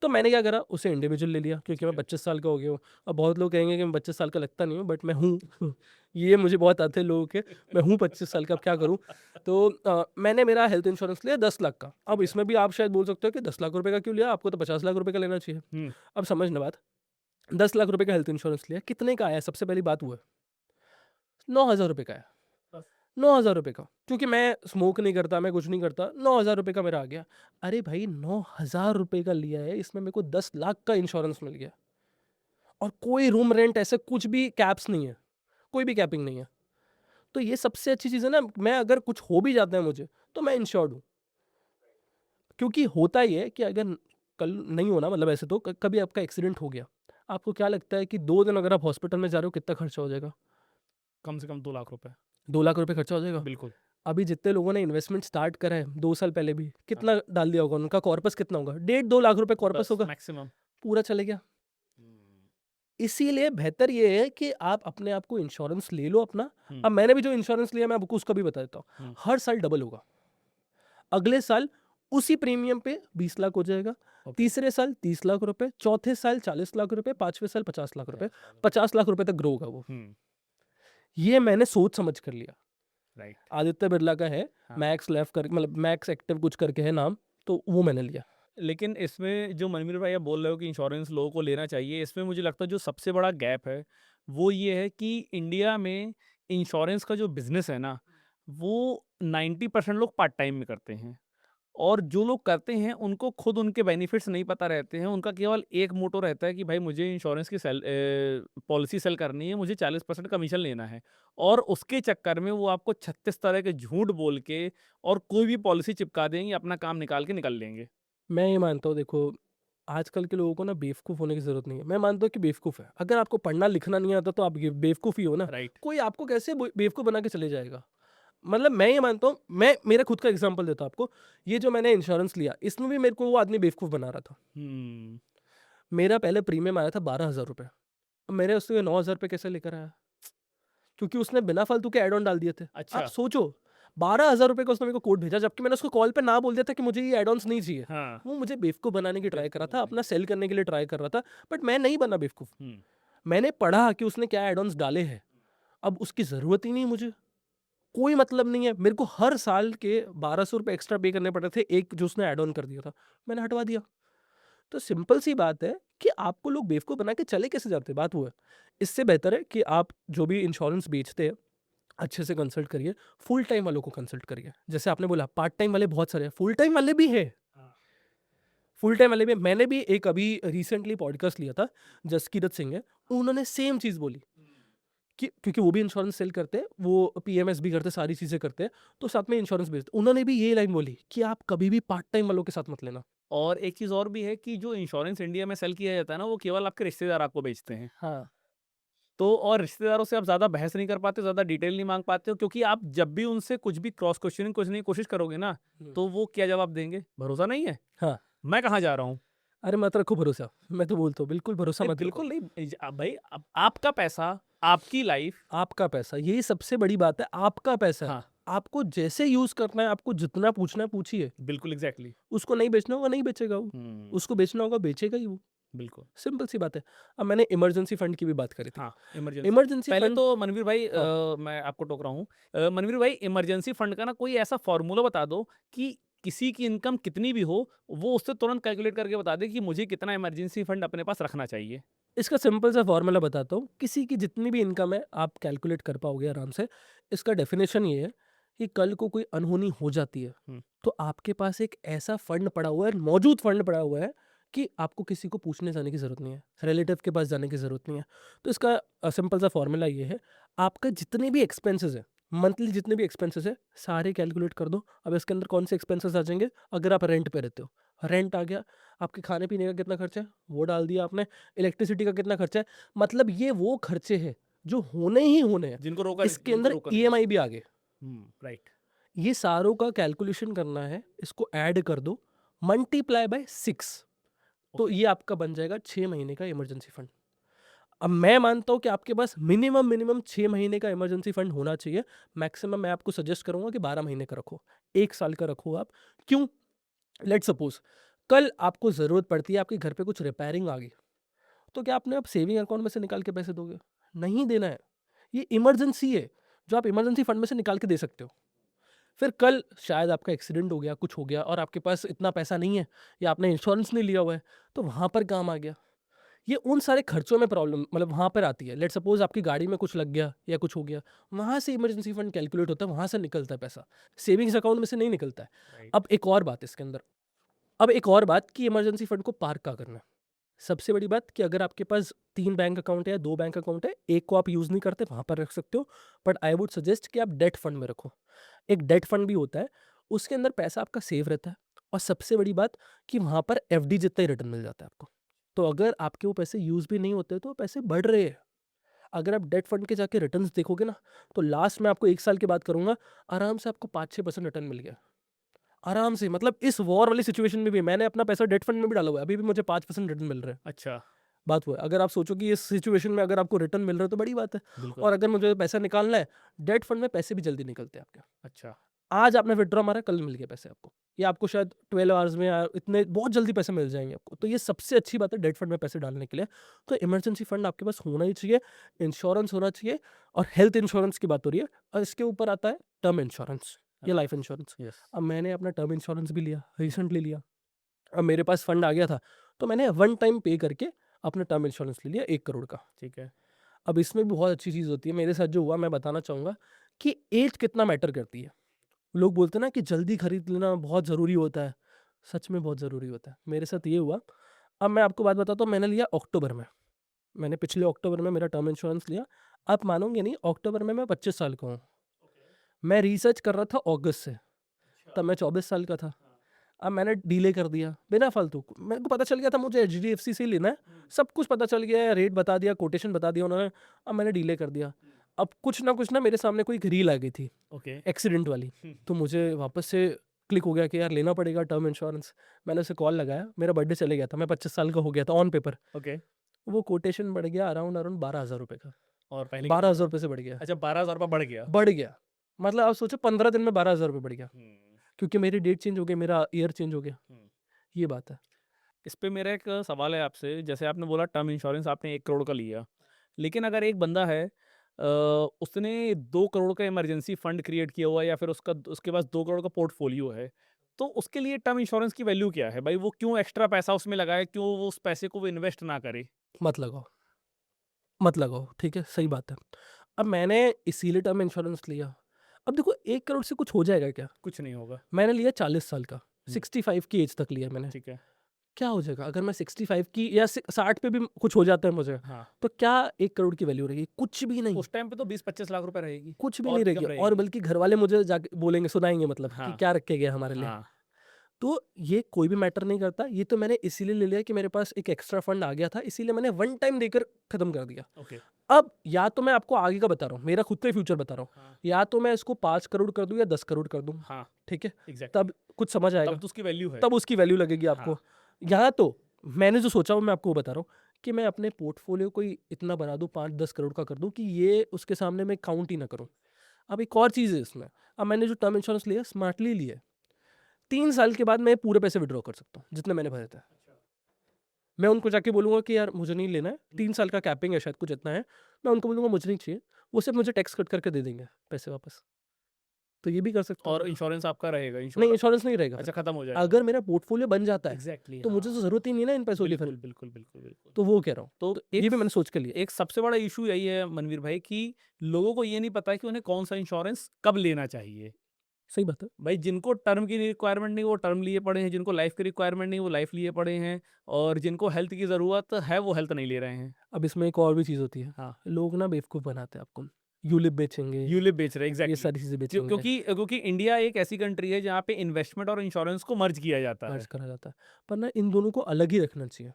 तो मैंने क्या करा, उसे इंडिविजुअल ले लिया क्योंकि मैं 25 साल का हो गया हूँ। अब बहुत लोग कहेंगे कि मैं 25 साल का लगता नहीं हूँ, बट मैं हूँ। ये मुझे बहुत आते हैं लोगों के। मैं हूँ 25 साल का, अब क्या करूँ। तो मैंने मेरा हेल्थ इंश्योरेंस लिया 10 लाख का। अब इसमें भी आप शायद बोल सकते हो कि 10 लाख रुपए का क्यों लिया, आपको तो 50 लाख रुपए का लेना चाहिए। हुँ। अब समझना बात, 10 लाख रुपए का हेल्थ इंश्योरेंस लिया, कितने का आया? सबसे पहली बात वो है, 9,000 रुपए का है। बस। 9,000 रुपए का, क्योंकि मैं स्मोक नहीं करता, मैं कुछ नहीं करता, 9,000 रुपए का मेरा आ गया। अरे भाई 9,000 रुपए का लिया है, इसमें मेरे को 10 लाख का इंश्योरेंस मिल गया। और कोई रूम रेंट ऐसे कुछ भी कैप्स नहीं है, कोई भी कैपिंग नहीं है। तो ये सबसे अच्छी चीज़ है ना, मैं अगर कुछ हो भी जाता है मुझे, तो मैं इंश्योर्ड हूँ। क्योंकि होता ये है कि अगर कल नहीं होना, मतलब ऐसे तो कभी आपका एक्सीडेंट हो गया, आपको क्या लगता है कि 2 दिन अगर आप हॉस्पिटल में जा रहे हो, कितना खर्चा हो जाएगा? कम से कम 2 लाख रुपए। 2 लाख रुपए खर्चा हो जाएगा। बिल्कुल। अभी जितने लोगों ने इन्वेस्टमेंट स्टार्ट करा है 2 साल पहले भी, कितना डाल दिया होगा उनका कॉर्पस, कितना होगा? 1.5-2 लाख रुपए कॉर्पस बस होगा, मैक्सिमम। पूरा चले गया। इसीलिए बेहतर ये है कि आप अपने आप को इंश्योरेंस ले लो अपना। हुँ। अब मैंने भी जो इंश्योरेंस लिया, मैं आपको उसका भी बता देता हूँ। हुँ। हर साल डबल होगा। अगले साल उसी प्रीमियम पे 20 लाख हो जाएगा, ओके। तीसरे साल 30 लाख रुपए, चौथे साल 40 लाख रुपए, 5वें साल 50 लाख रुपए, 50 लाख रुपए तक ग्रो होगा वो। हुँ। ये मैंने सोच समझ कर लिया। राइट। आदित्य बिरला का है, हाँ। मैक्स लेफ्ट कर, मतलब मैक्स एक्टिव कुछ करके है नाम, तो वो मैंने लिया। लेकिन इसमें जो मनवीर भाई आप बोल रहे हो कि इंश्योरेंस लोगों को लेना चाहिए, इसमें मुझे लगता है जो सबसे बड़ा गैप है, वो ये है कि इंडिया में इंश्योरेंस का जो बिज़नेस है ना, वो 90% लोग पार्ट टाइम में करते हैं। और जो लोग करते हैं, उनको खुद उनके बेनिफिट्स नहीं पता रहते हैं। उनका केवल एक मोटो रहता है कि भाई मुझे इंश्योरेंस की पॉलिसी सेल करनी है, मुझे 40% कमीशन लेना है। और उसके चक्कर में वो आपको 36 तरह के झूठ बोल के और कोई भी पॉलिसी चिपका देंगे, अपना काम निकाल के निकल लेंगे। मैं ये मानता हूँ, देखो आजकल के लोगों को ना बेवकूफ़ होने की ज़रूरत नहीं है। मैं मानता हूँ कि बेवकूफ़ है। अगर आपको पढ़ना लिखना नहीं आता तो आप ये बेवकूफ़ ही हो ना। राइट। कोई आपको कैसे बेवकूफ़ बना के चले जाएगा? मतलब मैं ये मानता हूँ, मैं मेरा खुद का एग्ज़ाम्पल देता हूँ आपको। ये जो मैंने इंश्योरेंस लिया, इसमें भी मेरे को वो आदमी बेवकूफ़ बना रहा था। हुँ। मेरा पहले प्रीमियम आया था 12,000 रुपए। अब मेरे उससे 9,000 रुपए कैसे लेकर आया? क्योंकि उसने बिना फालतू के ऐड ऑन डाल दिए थे। आप अच्छा। सोचो, 12,000 रुपए का उसने मेरे को कोड भेजा, जबकि मैंने उसको कॉल पे ना बोल दिया था कि मुझे ये ऐड ऑन्स नहीं चाहिए। हाँ। वो मुझे बेवकूफ़ बनाने की ट्राई कर रहा था, अपना सेल करने के लिए ट्राई कर रहा था, बट मैं नहीं बना बेवकूफ़। हुँ। मैंने पढ़ा कि उसने क्या ऐड ऑन्स डाले हैं। अब उसकी ज़रूरत ही नहीं मुझे, कोई मतलब नहीं है। मेरे को हर साल के 1,200 रुपए एक्स्ट्रा पे करने पड़े थे, एक जो उसने ऐड ऑन कर दिया था, मैंने हटवा दिया। तो सिंपल सी बात है कि आपको लोग बेवकूफ़ बना के चले कैसे जाते हैं, बात वो है। इससे बेहतर है कि आप जो भी इंश्योरेंस बेचते हैं, अच्छे से कंसल्ट करिए, फुल टाइम वालों को कंसल्ट करिए। जैसे आपने बोला पार्ट टाइम वाले बहुत सारे हैं, फुल टाइम वाले भी हैं। हाँ। फुल टाइम वाले भी, मैंने भी एक अभी रिसेंटली पॉडकास्ट लिया था, जसकीरत सिंह है, उन्होंने सेम चीज़ बोली कि क्योंकि वो भी इंश्योरेंस सेल करते हैं, वो पीएमएस भी करते हैं, सारी चीज़ें करते हैं, तो साथ में इंश्योरेंस बेचते हैं। उन्होंने भी ये लाइन बोली कि आप कभी भी पार्ट टाइम वालों के साथ मत लेना। और एक चीज़ और भी है कि जो इंश्योरेंस इंडिया में सेल किया जाता है ना, वो केवल आपके रिश्तेदार आपको बेचते हैं। हाँ, तो और रिश्तेदारों से आप ज़्यादा बहस नहीं कर पाते, ज़्यादा डिटेल नहीं माँग पाते हो क्योंकि आप जब भी उनसे कुछ भी क्रॉस क्वेश्चनिंग करने की कोशिश करोगे ना, हुँ, तो वो क्या जवाब देंगे? भरोसा नहीं है? हाँ। मैं कहाँ जा रहा हूँ? अरे मत रखो भरोसा, मैं तो बोलता हूँ बिल्कुल भरोसा नहीं, मत रखो। बिल्कुल नहीं। भाई अब आपका पैसा, आपकी लाइफ़। आपका पैसा, यही सबसे बड़ी बात है, आपका पैसा है। हाँ, आपको जैसे यूज़ करना है, आपको जितना पूछना है पूछिए। बिल्कुल एग्ज़ैक्टली। उसको नहीं बेचना होगा नहीं बेचेगा वो, हुँ। उसको बेचना होगा बेचेगा ही वो, बिल्कुल। सिंपल सी बात है। अब मैंने इमरजेंसी फंड की भी बात करी थी। हाँ, इमरजेंसी। इमरजेंसी पहले फंड, तो मनवीर भाई हाँ, मैं आपको टोक रहा हूँ। मनवीर भाई इमरजेंसी फंड का ना कोई ऐसा फ़ॉर्मूला बता दो कि किसी की इनकम कितनी भी हो, वो उससे तुरंत कैलकुलेट करके बता दे कि मुझे कितना इमरजेंसी फंड अपने पास रखना चाहिए। इसका सिंपल सा फॉर्मूला बताता हूँ, किसी की जितनी भी इनकम है आप कैलकुलेट कर पाओगे आराम से। इसका डेफिनेशन ये है कि कल को कोई अनहोनी हो जाती है, हुँ। तो आपके पास एक ऐसा फंड पड़ा हुआ है, मौजूद फंड पड़ा हुआ है कि आपको किसी को पूछने जाने की ज़रूरत नहीं है, रिलेटिव के पास जाने की ज़रूरत नहीं है। तो इसका सिंपल सा फ़ॉर्मूला ये है, आपका जितने भी एक्सपेंसेस हैं, मंथली जितने भी एक्सपेंसेस हैं, सारे कैलकुलेट कर दो। अब इसके अंदर कौन से एक्सपेंसेस आ जाएँगे, अगर आप रेंट पे रहते हो, रेंट आ गया, आपके खाने-पीने का कितना खर्चा है, वो डाल दिया आपने, इलेक्ट्रिसिटी का कितना खर्चा है, मतलब ये वो खर्चे हैं, जो होने ही होने हैं। इसके अंदर ईएमआई भी आ गए। राइट। ये सारों का कैलकुलेशन करना है, इसको ऐड कर दो, मल्टीप्लाई बाय 6, तो ओके। ये आपका बन जाएगा 6 महीने का इमरजेंसी फंड। अब मैं मानता हूँ कि आपके पास मिनिमम 6 महीने का इमरजेंसी फंड होना चाहिए। मैक्सिमम मैं आपको सजेस्ट करूँगा कि 12 महीने का रखो, 1 साल का रखो आप। क्यों? लेट्स सपोज़ कल आपको ज़रूरत पड़ती है, आपके घर पे कुछ रिपेयरिंग आ गई, तो क्या आपने अब सेविंग अकाउंट में से निकाल के पैसे दोगे? नहीं देना है। ये इमरजेंसी है, जो आप इमरजेंसी फंड में से निकाल के दे सकते हो। फिर कल शायद आपका एक्सीडेंट हो गया, कुछ हो गया और आपके पास इतना पैसा नहीं है या आपने इंश्योरेंस नहीं लिया हुआ है, तो वहाँ पर काम आ गया। ये उन सारे खर्चों में प्रॉब्लम मतलब वहाँ पर आती है। लेट्स सपोज़ आपकी गाड़ी में कुछ लग गया या कुछ हो गया, वहाँ से इमरजेंसी फंड कैलकुलेट होता है, वहाँ से निकलता है पैसा। सेविंग्स अकाउंट में से नहीं निकलता है। राइट। अब एक और बात इसके अंदर, अब एक और बात कि इमरजेंसी फंड को पार्क कहाँ करना है। सबसे बड़ी बात कि अगर आपके पास 3 बैंक अकाउंट है या 2 बैंक अकाउंट है, एक को आप यूज़ नहीं करते, वहाँ पर रख सकते हो। बट आई वुड सजेस्ट कि आप डेट फंड में रखो। एक डेट फंड भी होता है, उसके अंदर पैसा आपका सेव रहता है और सबसे बड़ी बात कि वहाँ पर एफडी जितना ही रिटर्न मिल जाता है आपको। तो अगर आपके वो पैसे यूज़ भी नहीं होते, तो पैसे बढ़ रहे हैं। अगर आप डेट फंड के जाके रिटर्न्स देखोगे ना, तो लास्ट में आपको 1 साल की बात करूँगा, आराम से आपको 5-6% रिटर्न मिल गया। आराम से, मतलब इस वॉर वाली सिचुएशन में भी मैंने अपना पैसा डेट फंड में भी डाला हुआ है, अभी भी मुझे 5% रिटर्न मिल रहा है। अच्छा। बात वो है, अगर आप सोचो कि इस सिचुएशन में अगर आपको रिटर्न मिल रहा है तो बड़ी बात है। बिल्कुल। और अगर मुझे पैसा निकालना है, डेट फंड में पैसे भी जल्दी निकलते हैं आपके। अच्छा। आज आपने विथड्रॉ मारा, कल मिल गए पैसे आपको, या आपको शायद 12 आवर्स में या इतने बहुत जल्दी पैसे मिल जाएंगे आपको। तो ये सबसे अच्छी बात है डेट फंड में पैसे डालने के लिए। तो इमरजेंसी फंड आपके पास होना ही चाहिए, इंश्योरेंस होना चाहिए, और हेल्थ इंश्योरेंस की बात हो रही है, और इसके ऊपर आता है टर्म इंश्योरेंस या लाइफ इंश्योरेंस। यस। अब मैंने अपना टर्म इंश्योरेंस भी लिया, रिसेंटली लिया। अब मेरे पास फंड आ गया था, तो मैंने वन टाइम पे करके अपना टर्म इंश्योरेंस ले लिया 1 करोड़ का। ठीक है। अब इसमें भी बहुत अच्छी चीज़ होती है, मेरे साथ जो हुआ मैं बताना चाहूँगा कि एज कितना मैटर करती है। लोग बोलते हैं ना कि जल्दी खरीद लेना बहुत ज़रूरी होता है, सच में बहुत ज़रूरी होता है। मेरे साथ ये हुआ, अब मैं आपको बात बताता हूँ, मैंने लिया अक्टूबर में, मैंने पिछले अक्टूबर में मेरा टर्म इंश्योरेंस लिया। आप मानोगे नहीं, अक्टूबर में मैं 25 साल का हूँ। मैं रिसर्च कर रहा था अगस्त से, तब मैं 24 साल का था। अब मैंने डिले कर दिया बिना फालतू, मेरे को पता चल गया था मुझे एचडीएफसी से ही लेना है, सब कुछ पता चल गया है, रेट बता दिया, कोटेशन बता दिया उन्होंने। अब मैंने डिले कर दिया। अब कुछ ना मेरे सामने कोई रील आ गई थी ओके। एक्सीडेंट वाली, तो मुझे वापस से क्लिक हो गया कि यार लेना पड़ेगा टर्म इंश्योरेंस। मैंने उसे कॉल लगाया, मेरा बर्थडे चले गया था, मैं 25 साल का हो गया था ऑन पेपर। ओके। वो कोटेशन बढ़ गया अराउंड अराउंड 12,000 रुपये का, और पहले 12,000 रुपये से बढ़ गया। अच्छा, 12,000 रुपये बढ़ गया। बढ़ गया, मतलब आप सोचो 15 दिन में 12,000 रुपये बढ़ गया, हम्म। क्योंकि मेरी डेट चेंज हो गई, मेरा ईयर चेंज हो गया। हम्म। ये बात है। इस पे मेरा एक सवाल है आपसे। जैसे आपने बोला टर्म इंश्योरेंस आपने 1 करोड़ का लिया, लेकिन अगर एक बंदा है उसने 2 करोड़ का इमरजेंसी फंड क्रिएट किया हुआ है या फिर उसके पास 2 करोड़ का पोर्टफोलियो है, तो उसके लिए टर्म इंश्योरेंस की वैल्यू क्या है? भाई वो क्यों एक्स्ट्रा पैसा उसमें लगाए? क्यों वो उस पैसे को वो इन्वेस्ट ना करे? मत लगाओ, मत लगाओ, ठीक है? सही बात है। अब मैंने इसीलिए टर्म इंश्योरेंस लिया। अब देखो 1 करोड़ से कुछ हो जाएगा क्या? कुछ नहीं होगा। मैंने लिया 40 साल का, हुँ। 65 की एज तक लिया मैंने। ठीक है। क्या हो जाएगा अगर मैं 65 की या 60 पे भी कुछ हो जाता है मुझे, हाँ। तो क्या 1 करोड़ की वैल्यू रहेगी? कुछ भी नहीं, उस टाइम पे तो 20-25 लाख रुपए रहेगी। कुछ भी और नहीं भी रहेगी, कम और रहेगी। बल्कि घरवाले मुझे जाके बोलेंगे, सुनाएँगे मतलब कि हाँ। क्या रख के गया हमारे लिए। हाँ। तो ये कोई भी मैटर नहीं करता, ये तो मैंने इसीलिए ले लिया कि मेरे पास एक एक्स्ट्रा फंड आ गया था, इसीलिए मैंने वन टाइम देकर खत्म कर दिया। ओके। अब या तो मैं आपको आगे का बता रहा हूँ, मेरा खुद का ही फ्यूचर बता रहा हूँ, हाँ। या तो मैं इसको 5 करोड़ कर दूँ या 10 करोड़ कर दूँ, हाँ। ठीक है? एग्ज़ैक्टली। तब कुछ समझ आएगा, तब तो उसकी वैल्यू है। तब उसकी वैल्यू लगेगी आपको। हाँ। या तो मैंने जो सोचा वो मैं आपको बता रहा हूँ कि मैं अपने पोर्टफोलियो को ही इतना बना दूँ, 5-10 करोड़ का कर दूँ कि ये उसके सामने मैं काउंट ही ना करूँ। अब एक और चीज़ है इसमें, अब मैंने जो टर्म इंश्योरेंस लिया स्मार्टली लिया है। 3 साल के बाद मैं पूरे पैसे विथड्रॉ कर सकता हूँ, जितने मैंने भरे थे। मैं उनको जाके बोलूँगा कि यार मुझे नहीं लेना है, 3 साल का कैपिंग है शायद कुछ इतना है। मैं उनको बोलूँगा मुझे नहीं चाहिए, वो सिर्फ़ मुझे टैक्स कट करके दे देंगे पैसे वापस। तो ये भी कर सकता हूँ। और इंश्योरेंस आपका रहेगा? नहीं, इंश्योरेंस नहीं रहेगा अच्छा, फिर। खत्म हो जाएगा। अगर मेरा पोर्टफोलियो बन जाता है, एग्ज़ैक्टली, तो मुझे हाँ। तो ज़रूरत ही नहीं है ना इन पैसों की फिर। बिल्कुल, बिल्कुल, बिल्कुल, बिल्कुल। तो वो कह रहा हूँ। तो तो एक ये भी मैंने सोच के लिया। एक सबसे बड़ा इश्यू यही है मनवीर भाई कि लोगों को ये नहीं पता कि उन्हें कौन-सा इंश्योरेंस कब लेना चाहिए। सही बात है। भाई जिनको टर्म की रिक्वायरमेंट नहीं वो टर्म लिए पड़े हैं, जिनको लाइफ की रिक्वायरमेंट नहीं वो लाइफ लिए पड़े हैं, और जिनको हेल्थ की ज़रूरत है वो हेल्थ नहीं ले रहे हैं। अब इसमें एक और भी चीज़ होती है, हाँ, लोग ना बेवकूफ़ बनाते हैं आपको, यूलिप बेचेंगे, यूलिप बेच रहे हैं, ये एग्जैक्टली। सारी चीज़ें बेचेंगे, क्योंकि क्योंकि इंडिया एक ऐसी कंट्री है जहाँ पे इन्वेस्टमेंट और इंश्योरेंस को मर्ज किया जाता मर्ज है। करा जाता है। पर ना इन दोनों को अलग ही रखना चाहिए।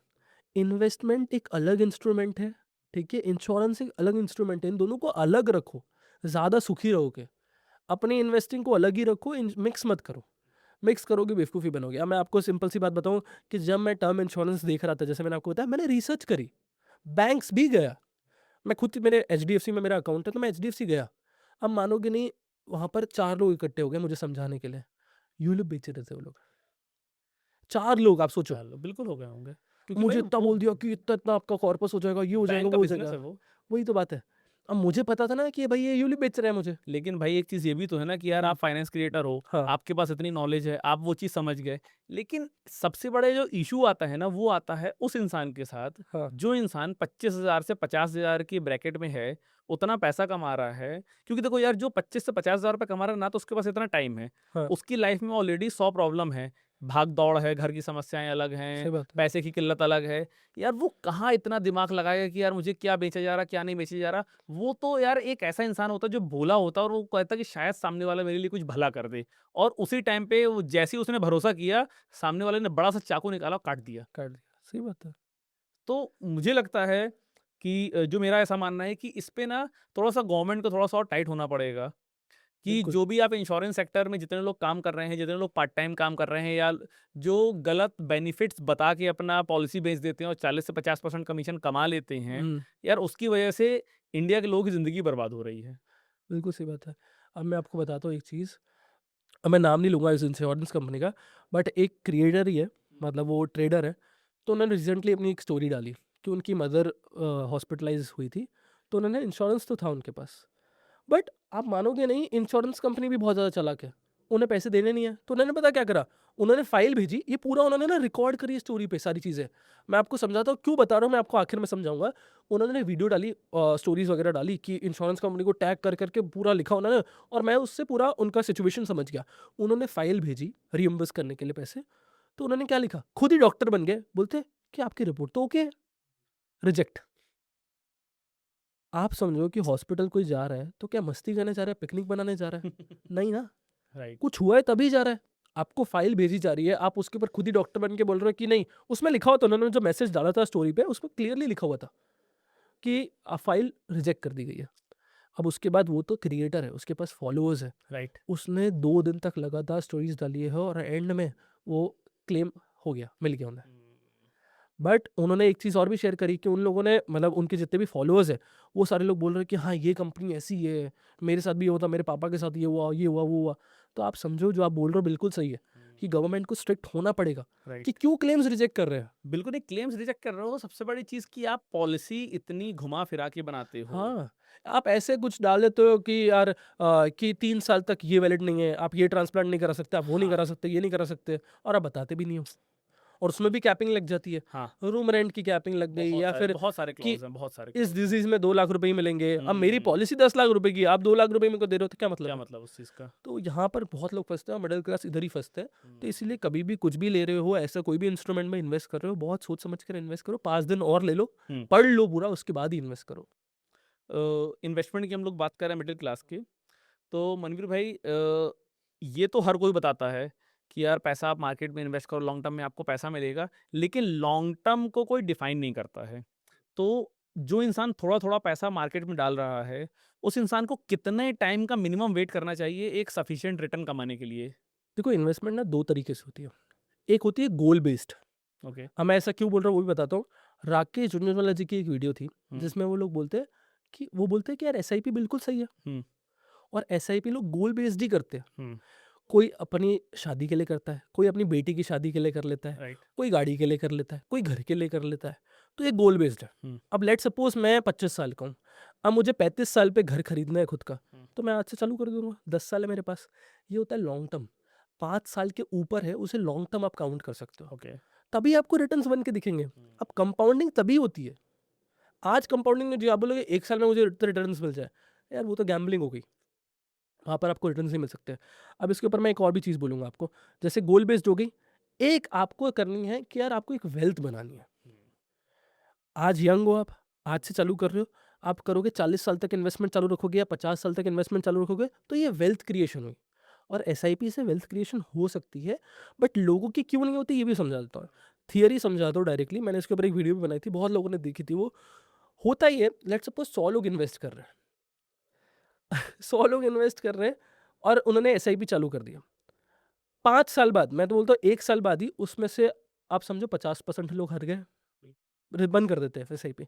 इन्वेस्टमेंट एक अलग इंस्ट्रूमेंट है, ठीक है? इंश्योरेंस एक अलग इंस्ट्रूमेंट है, इन दोनों को अलग रखो, ज़्यादा सुखी रहोगे। अपनी इन्वेस्टिंग को अलग ही रखो, मिक्स मत करो। मिक्स करोगे बेवकूफ़ी बनोगे। अब मैं आपको सिंपल सी बात बताऊँ कि जब मैं टर्म इंश्योरेंस देख रहा था, जैसे मैंने आपको बताया, मैंने रिसर्च करी, बैंक्स भी गया। मैं खुद मेरे एचडीएफसी में मेरा अकाउंट है, तो मैं एचडीएफसी गया। अब मानोगे नहीं, वहाँ पर 4 लोग इकट्ठे हो गए मुझे समझाने के लिए। यूलिप बेच रहे थे वो लोग। 4 लोग, आप सोचो। चलो, बिल्कुल हो गए होंगे। क्योंकि भाई मुझे इतना वो बोल दिया कि इतना-इतना आपका कॉर्पस हो जाएगा, ये हो जाएगा, बैंक का वो हो बिज़नेस जाएगा। है वो। वही तो बात है। अब मुझे पता था ना कि भाई ये यूलिप बेच रहे हैं मुझे। लेकिन भाई एक चीज़ ये भी तो है ना कि यार हुँ। आप फाइनेंस क्रिएटर हो, हाँ, आपके पास इतनी नॉलेज है, आप वो चीज़ समझ गए। लेकिन सबसे बड़े जो इश्यू आता है ना, वो आता है उस इंसान के साथ, हाँ, जो इंसान 25,000 से 50,000 की ब्रैकेट में है, उतना पैसा कमा रहा है। क्योंकि देखो यार, जो 25 से 50,000 रुपए कमा रहा है ना, तो उसके पास इतना टाइम है। हाँ, उसकी लाइफ में ऑलरेडी 100 प्रॉब्लम है, भाग-दौड़ है, घर की समस्याएँ अलग हैं, सही बात है। पैसे की किल्लत अलग है। यार वो कहाँ इतना दिमाग लगाएगा कि यार मुझे क्या बेचा जा रहा, क्या नहीं बेचा जा रहा। वो तो यार एक ऐसा इंसान होता है जो भोला होता है, और वो कहता है कि शायद सामने वाला मेरे लिए कुछ भला कर दे, और उसी टाइम पे वो जैसे ही उसने भरोसा किया, सामने वाले ने बड़ा सा चाकू निकाला और काट दिया। काट दिया, सही बात है। तो मुझे लगता है कि जो मेरा ऐसा मानना है कि इस पे ना थोड़ा सा गवर्नमेंट को थोड़ा सा और टाइट होना पड़ेगा, कि बिल्कुल, जो भी आप इंश्योरेंस सेक्टर में जितने लोग काम कर रहे हैं, जितने लोग पार्ट टाइम काम कर रहे हैं, या जो गलत बेनिफिट्स बता के अपना पॉलिसी बेच देते हैं और 40 से 50% कमीशन कमा लेते हैं, हुँ, यार उसकी वजह से इंडिया के लोगों की ज़िंदगी बर्बाद हो रही है। बिल्कुल सही बात है। अब मैं आपको बताता हूँ एक चीज़, अब मैं नाम नहीं लूँगा इस इंश्योरेंस कंपनी का, बट एक क्रिएटर ही है, मतलब वो ट्रेडर है। तो उन्होंने रिसेंटली अपनी एक स्टोरी डाली कि उनकी मदर हॉस्पिटलाइज़ हुई थी, तो उन्होंने इंश्योरेंस तो था उनके पास। बट आप मानोगे नहीं, इंश्योरेंस कंपनी भी बहुत ज़्यादा चालाक है। उन्हें पैसे देने नहीं है, तो उन्होंने पता क्या करा? उन्होंने फाइल भेजी, ये पूरा उन्होंने ना रिकॉर्ड करी स्टोरी पे सारी चीज़ें। मैं आपको समझाता हूँ, क्यों बता रहा हूँ, मैं आपको आखिर में समझाऊँगा। उन्होंने वीडियो डाली, स्टोरीज़ वगैरह डाली कि इंश्योरेंस कंपनी को टैग कर के पूरा लिखा उन्होंने, और मैं उससे पूरा उनका सिचुएशन समझ गया। उन्होंने फाइल भेजी रिइम्बर्स करने के लिए पैसे, तो उन्होंने क्या लिखा? खुद ही डॉक्टर बन गए, बोलते कि आपकी रिपोर्ट तो ओके है, रिजेक्ट। आप समझो कि हॉस्पिटल कोई जा रहा है, तो क्या मस्ती करने जा रहा है, पिकनिक बनाने जा रहा है? नहीं ना। राइट। कुछ हुआ है तभी जा रहा है। आपको फाइल भेजी जा रही है, आप उसके ऊपर खुद ही डॉक्टर बन के बोल रहे हो कि नहीं, उसमें लिखा हुआ था, उन्होंने जो मैसेज डाला था स्टोरी पे, उसमें क्लियरली लिखा हुआ था कि फाइल रिजेक्ट कर दी गई है। अब उसके बाद वो तो क्रिएटर है, उसके पास फॉलोअर्स है, राइट। उसने 2 दिन तक लगातार स्टोरीज़ डाली है, और एंड में वो क्लेम हो गया, मिल गया उन्हें। बट उन्होंने एक चीज़ और भी शेयर करी कि उन लोगों ने, मतलब उनके जितने भी फॉलोअर्स हैं, वो सारे लोग बोल रहे हैं कि हाँ, ये कंपनी ऐसी है, मेरे साथ भी ये होता, मेरे पापा के साथ ये हुआ, वो हुआ। तो आप समझो, जो आप बोल रहे हो बिल्कुल सही है, कि गवर्नमेंट को स्ट्रिक्ट होना पड़ेगा कि राइट। क्यों क्लेम्स रिजेक्ट कर रहे हैं। बिल्कुल नहीं, क्लेम्स रिजेक्ट कर रहे हो, सबसे बड़ी चीज़ कि आप पॉलिसी इतनी घुमा फिरा के बनाते हो। हाँ, आप ऐसे कुछ डाल देते हो कि यार, कि 3 साल तक ये वैलिड नहीं है, आप ये ट्रांसप्लांट नहीं करा सकते, आप वो नहीं हाँ, करा सकते, ये नहीं करा सकते, और आप बताते भी नहीं हो। और उसमें भी कैपिंग लग जाती है। हाँ, रूम रेंट की कैपिंग लग गई, या फिर बहुत सारे कि क्लॉज़ हैं, बहुत सारे इस क्लॉज़ हैं। डिज़ीज़ में 2 लाख रुपए ही मिलेंगे। अब मेरी हुँ, पॉलिसी 10 लाख रुपए की है, आप 2 लाख रुपए मेरे को दे रहे हो, तो क्या मतलब क्या है? मतलब उस चीज़ का? तो यहाँ पर बहुत लोग फँसते हैं, और मिडल क्लास इधर ही फँसते हैं। तो हुँ, इसीलिए कभी भी कुछ भी ले रहे हो, ऐसा कोई भी इंस्ट्रूमेंट में इन्वेस्ट कर रहे हो, बहुत सोच समझ कर इन्वेस्ट करो। 5 दिन और ले लो, हुँ। पढ़ लो पूरा, उसके बाद ही इन्वेस्ट करो। इन्वेस्टमेंट की हम लोग बात कर रहे हैं मिडिल क्लास की, तो मनवीर भाई, ये तो हर कोई बताता है कि यार पैसा आप मार्केट में इन्वेस्ट करो, लॉन्ग टर्म में आपको पैसा मिलेगा, लेकिन लॉन्ग टर्म को कोई डिफाइन नहीं करता है। तो जो इंसान थोड़ा-थोड़ा पैसा मार्केट में डाल रहा है, उस इंसान को कितने टाइम का मिनिमम वेट करना चाहिए एक सफिशिएंट रिटर्न कमाने के लिए? देखो, इन्वेस्टमेंट ना 2 तरीके से होती है। एक होती है गोल बेस्ड। ओके। अब मैं ऐसा क्यों बोल रहा हूँ, वो भी बताता हूँ। राकेश झुनझुनवाला जी की एक वीडियो थी, हुँ, जिसमें वो लोग बोलते हैं कि, वो बोलते हैं कि यार एसआईपी बिल्कुल सही है, हुँ, और एसआईपी लोग गोल बेस्ड ही करते हैं। हुँ, कोई अपनी शादी के लिए करता है, कोई अपनी बेटी की शादी के लिए कर लेता है, राइट। कोई गाड़ी के लिए कर लेता है, कोई घर के लिए कर लेता है। तो ये गोल बेस्ड है। हुँ, अब लेट्स सपोज़ मैं 25 साल का हूँ, अब मुझे 35 साल पे घर खरीदना है खुद का, हुँ, तो मैं आज से चालू कर दूँगा, 10 साल है मेरे पास। ये होता है लॉन्ग टर्म। 5 साल के ऊपर है, उसे लॉन्ग टर्म आप काउंट कर सकते हो। ओके। तभी आपको रिटर्न्स बन के दिखेंगे। हुँ, अब कंपाउंडिंग तभी होती है। आज कंपाउंडिंग में जो आप बोलोगे 1 साल में मुझे इतने रिटर्न्स मिल जाए, यार वो तो गैम्बलिंग हो गई। वहाँ पर आपको रिटर्न्स नहीं मिल सकते। अब इसके ऊपर मैं एक और भी चीज़ बोलूँगा आपको, जैसे गोल बेस्ड हो गई, एक आपको करनी है कि यार आपको एक वेल्थ बनानी है। आज यंग हो आप, आज से चालू कर रहे हो, आप करोगे 40 साल तक इन्वेस्टमेंट चालू रखोगे या 50 साल तक इन्वेस्टमेंट चालू रखोगे, तो ये वेल्थ क्रिएशन हुई। और एसआईपी से वेल्थ क्रिएशन हो सकती है, बट लोगों की क्यों नहीं होती ये भी समझा देता हूँ। थियरी समझाता हूँ डायरेक्टली, मैंने इसके ऊपर एक वीडियो भी बनाई थी, बहुत लोगों ने देखी थी वो। होता ही है, लेट्स सपोज 100 लोग इन्वेस्ट कर रहे हैं 100 लोग इन्वेस्ट कर रहे हैं और उन्होंने एसआईपी चालू कर दिया। 5 साल बाद, मैं तो बोलता हूँ 1 साल बाद ही उसमें से आप समझो 50% लोग हट गए, बंद कर देते हैं एसआईपी।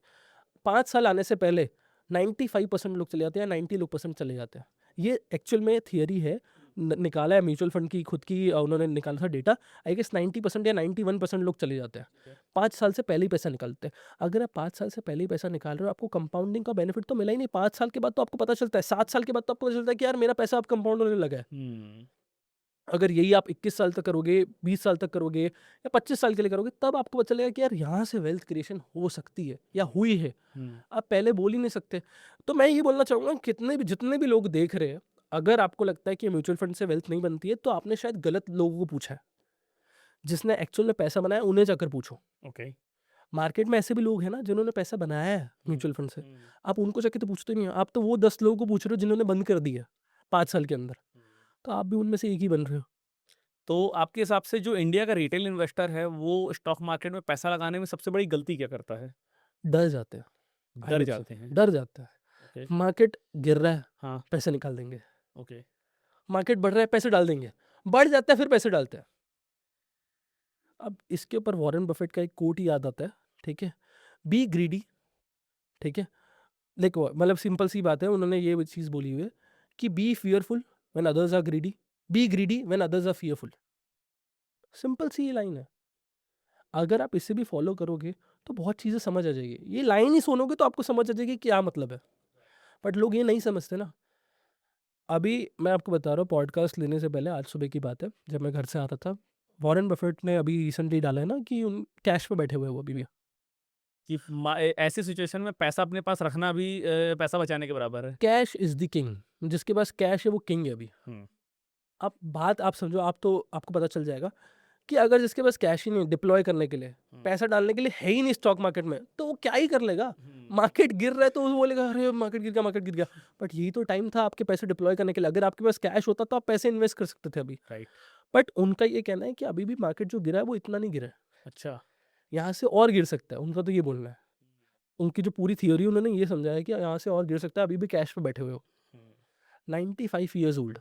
5 साल आने से पहले 95% लोग चले जाते हैं, 90 लोग परसेंट चले जाते हैं। ये एक्चुअल में थियरी है, निकाला है म्यूचुअल फंड की खुद की, उन्होंने निकाला था डेटा। आई गेस 90% या 91% लोग चले जाते हैं। 5 साल से पहले ही पैसा निकालते हैं। अगर आप 5 साल से पहले ही पैसा निकाल रहे हो, आपको कंपाउंडिंग का बेनिफिट तो मिला ही नहीं। 5 साल के बाद तो आपको पता चलता है, 7 साल के बाद तो आपको पता चलता है कि यार मेरा पैसा अब कंपाउंड होने लगा है। अगर यही आप 21 साल तक करोगे, 20 साल तक करोगे या 25 साल के लिए करोगे, तब आपको पता चलेगा कि यार यहाँ से वेल्थ क्रिएशन हो सकती है या हुई है। आप पहले बोल ही नहीं सकते। तो मैं ये बोलना चाहूँगा, जितने भी लोग देख रहे हैं, अगर आपको लगता है कि म्यूचुअल फंड से वेल्थ नहीं बनती है, तो आपने शायद गलत लोगों को पूछा है। जिसने एक्चुअल में पैसा बनाया उन्हें जाकर पूछो। ओके। मार्केट में ऐसे भी लोग हैं ना जिन्होंने पैसा बनाया है म्यूचुअल फंड से, आप उनको जाके तो पूछते नहीं हो। आप तो वो 10 लोगों को पूछ रहे हो जिन्होंने बंद कर दिया 5 साल के अंदर। तो आप भी उनमें से एक ही बन रहे हो। तो आपके हिसाब से जो इंडिया का रिटेल इन्वेस्टर है, वो स्टॉक मार्केट में पैसा लगाने में सबसे बड़ी गलती क्या करता है? डर जाते हैं। I डर would say, जाते हैं। डर जाता है। ओके। मार्केट गिर रहा है, हाँ। पैसे निकाल देंगे। ओके। मार्केट बढ़ रहा है, पैसे डाल देंगे। बढ़ जाता है, फिर पैसे डालते हैं। अब इसके ऊपर वॉरेन बफेट का एक कोट याद आता है, ठीक है? बी ग्रीडी, ठीक है? देखो मतलब सिंपल सी बात है, उन्होंने ये चीज़ बोली हुई है कि be fearful when others are greedy, be greedy when others are fearful. Simple सी ये लाइन है। अगर आप इसे भी फॉलो करोगे तो बहुत चीज़ें समझ आ जाएगी। ये लाइन ही सुनोगे तो आपको समझ आ जाएगी क्या मतलब है। बट लोग ये नहीं समझते ना। अभी मैं आपको बता रहा हूँ, पॉडकास्ट लेने से पहले आज सुबह की बात है, जब मैं घर से आ रहा था, वॉरेन बफेट ने अभी रिसेंटली डाला है ना कि उन कैश पे बैठे हुए हैं वो अभी भी। कि ऐसी सिचुएशन में पैसा अपने पास रखना भी पैसा बचाने के बराबर है। कैश इज द किंग, जिसके पास कैश है वो किंग है अभी। अब बात आप समझो, आप तो आपको पता चल जाएगा कि अगर जिसके पास कैश ही नहीं डिप्लॉय करने के लिए, पैसा डालने के लिए है ही नहीं स्टॉक मार्केट में, तो वो क्या ही कर लेगा। मार्केट गिर रहा है तो वो बोलेगा अरे मार्केट गिर गया, मार्केट गिर गया। बट यही तो टाइम था आपके पैसे डिप्लॉय करने के लिए। अगर आपके पास कैश होता तो आप पैसे इन्वेस्ट कर सकते थे अभी। राइट। बट उनका ये कहना है कि अभी भी मार्केट जो गिरा है वो इतना नहीं गिरा है, अच्छा। यहाँ से और गिर सकता है। उनका तो ये बोलना है, उनकी जो पूरी थियोरी उन्होंने ये समझाया कि यहाँ से और गिर सकता है, अभी भी कैश पे बैठे हुए हो। 95 ईयर्स ओल्ड,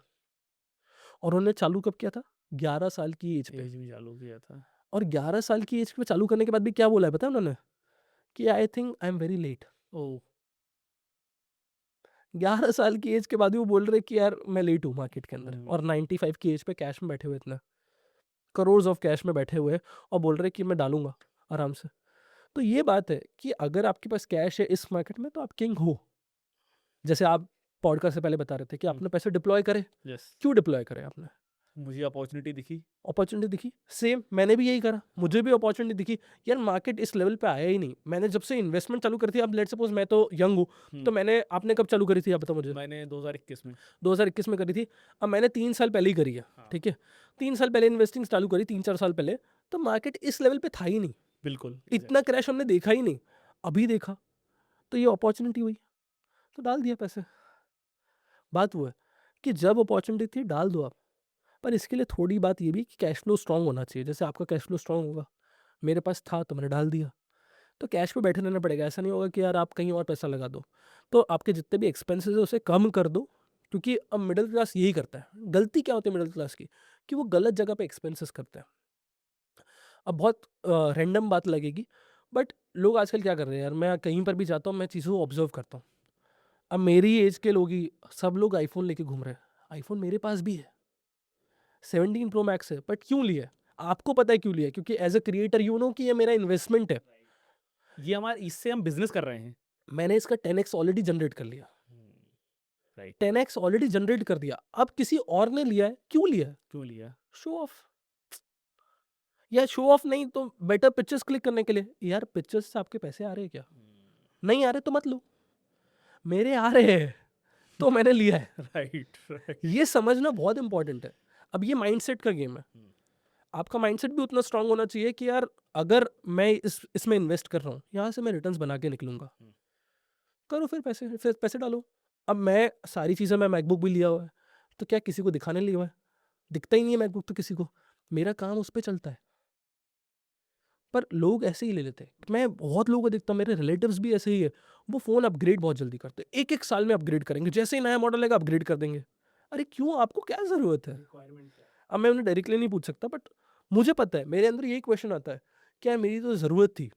और उन्होंने चालू कब किया था? 11 साल की एज पे। एज भी चालू किया था। और 11 साल की एज पे चालू करने के बाद भी क्या बोला है पता है उन्होंने? कि I think I am very late. Oh. 11 साल की एज के बाद भी वो बोल रहे कि यार मैं लेट हूँ मार्केट के अंदर, और 95 की एज पे कैश में बैठे हुए, इतना करोड़ ऑफ कैश में बैठे हुए, और बोल रहे कि मैं डालूंगा आराम से। तो ये बात है कि अगर आपके पास कैश है इस मार्केट में तो आप किंग हो। जैसे आप पॉडकास्ट से पहले बता रहे थे कि आपने पैसे डिप्लॉय करे। यस। क्यों डिप्लॉय करे आपने? मुझे अपॉर्चुनिटी दिखी। अपॉर्चुनिटी दिखी। सेम मैंने भी यही करा, मुझे भी अपॉर्चुनिटी दिखी। यार मार्केट इस लेवल पे आया ही नहीं। मैंने जब से इन्वेस्टमेंट चालू करी थी, अब लेट्स सपोज मैं तो यंग हूँ, तो मैंने आपने कब चालू करी थी आप बताओ मुझे? मैंने 2021 में। 2021 में करी थी। अब मैंने 3 साल पहले ही करी है, ठीक है? 3 साल पहले इन्वेस्टिंग चालू करी, 3-4 साल पहले, तो मार्केट इस लेवल पे था ही नहीं। बिल्कुल। इतना क्रैश हमने देखा ही नहीं। अभी देखा तो ये अपॉर्चुनिटी हुई, तो डाल दिया पैसे। बात वो है कि जब अपॉर्चुनिटी थी डाल दो आप, पर इसके लिए थोड़ी बात ये भी कि कैश फ्लो स्ट्रांग होना चाहिए। जैसे आपका कैश फ्लो स्ट्रांग होगा, मेरे पास था तो मैंने डाल दिया। तो कैश पे बैठे रहना पड़ेगा। ऐसा नहीं होगा कि यार आप कहीं और पैसा लगा दो। तो आपके जितने भी एक्सपेंसेस है उसे कम कर दो, क्योंकि अब मिडिल क्लास यही करता है। गलती क्या होती है मिडिल क्लास की? कि वो गलत जगह पे एक्सपेंसेस करते हैं। अब बहुत रैंडम बात लगेगी, बट लोग आजकल क्या कर रहे हैं यार, मैं कहीं पर भी जाता हूँ मैं चीज़ों को ऑब्जर्व करता हूँ। अब मेरी एज के लोग ही सब लोग आईफोन लेके घूम रहे हैं। आईफोन मेरे पास भी है, 17 प्रो मैक्स है, बट क्यों लिया है? आपको पता है क्यों लिया है? क्योंकि as a creator you know कि ये मेरा इन्वेस्टमेंट है। ये हमारे इससे हम बिजनेस कर रहे हैं। मैंने इसका 10x ऑलरेडी जनरेट कर लिया। राइट। 10x ऑलरेडी जनरेट कर दिया। अब किसी और ने लिया है, क्यों लिया है? क्यों लिया? Show off. या शो ऑफ नहीं तो बेटर पिक्चर्स क्लिक करने के लिए। यार पिक्चर्स से आपके पैसे आ रहे हैं क्या? नहीं आ रहे तो मत लो। मेरे आ रहे हैं, तो मैंने लिया है। Right, right. ये समझना बहुत इंपॉर्टेंट है। अब ये माइंडसेट का गेम है। आपका माइंडसेट भी उतना स्ट्रांग होना चाहिए कि यार अगर मैं इसमें इन्वेस्ट कर रहा हूँ, यहाँ से मैं रिटर्न्स बना के निकलूंगा। करो फिर पैसे डालो। अब मैं सारी चीज़ें, मैं मैकबुक भी लिया हुआ है, तो क्या किसी को दिखाने लिया हुआ है? दिखता ही नहीं है मैकबुक तो किसी को। मेरा काम उस पे चलता है। पर लोग ऐसे ही ले लेते हैं। मैं बहुत लोगों को देखता हूँ, मेरे रिलेटिव्स भी ऐसे ही है। वो फ़ोन अपग्रेड बहुत जल्दी करते हैं। 1-1 साल में अपग्रेड करेंगे। जैसे ही नया मॉडल आएगा अपग्रेड कर देंगे। अरे क्यों? आपको क्या ज़रूरत है? अब मैं उन्हें डायरेक्टली नहीं पूछ सकता, बट मुझे पता है, मेरे अंदर यही क्वेश्चन आता है कि यार मेरी तो ज़रूरत थी।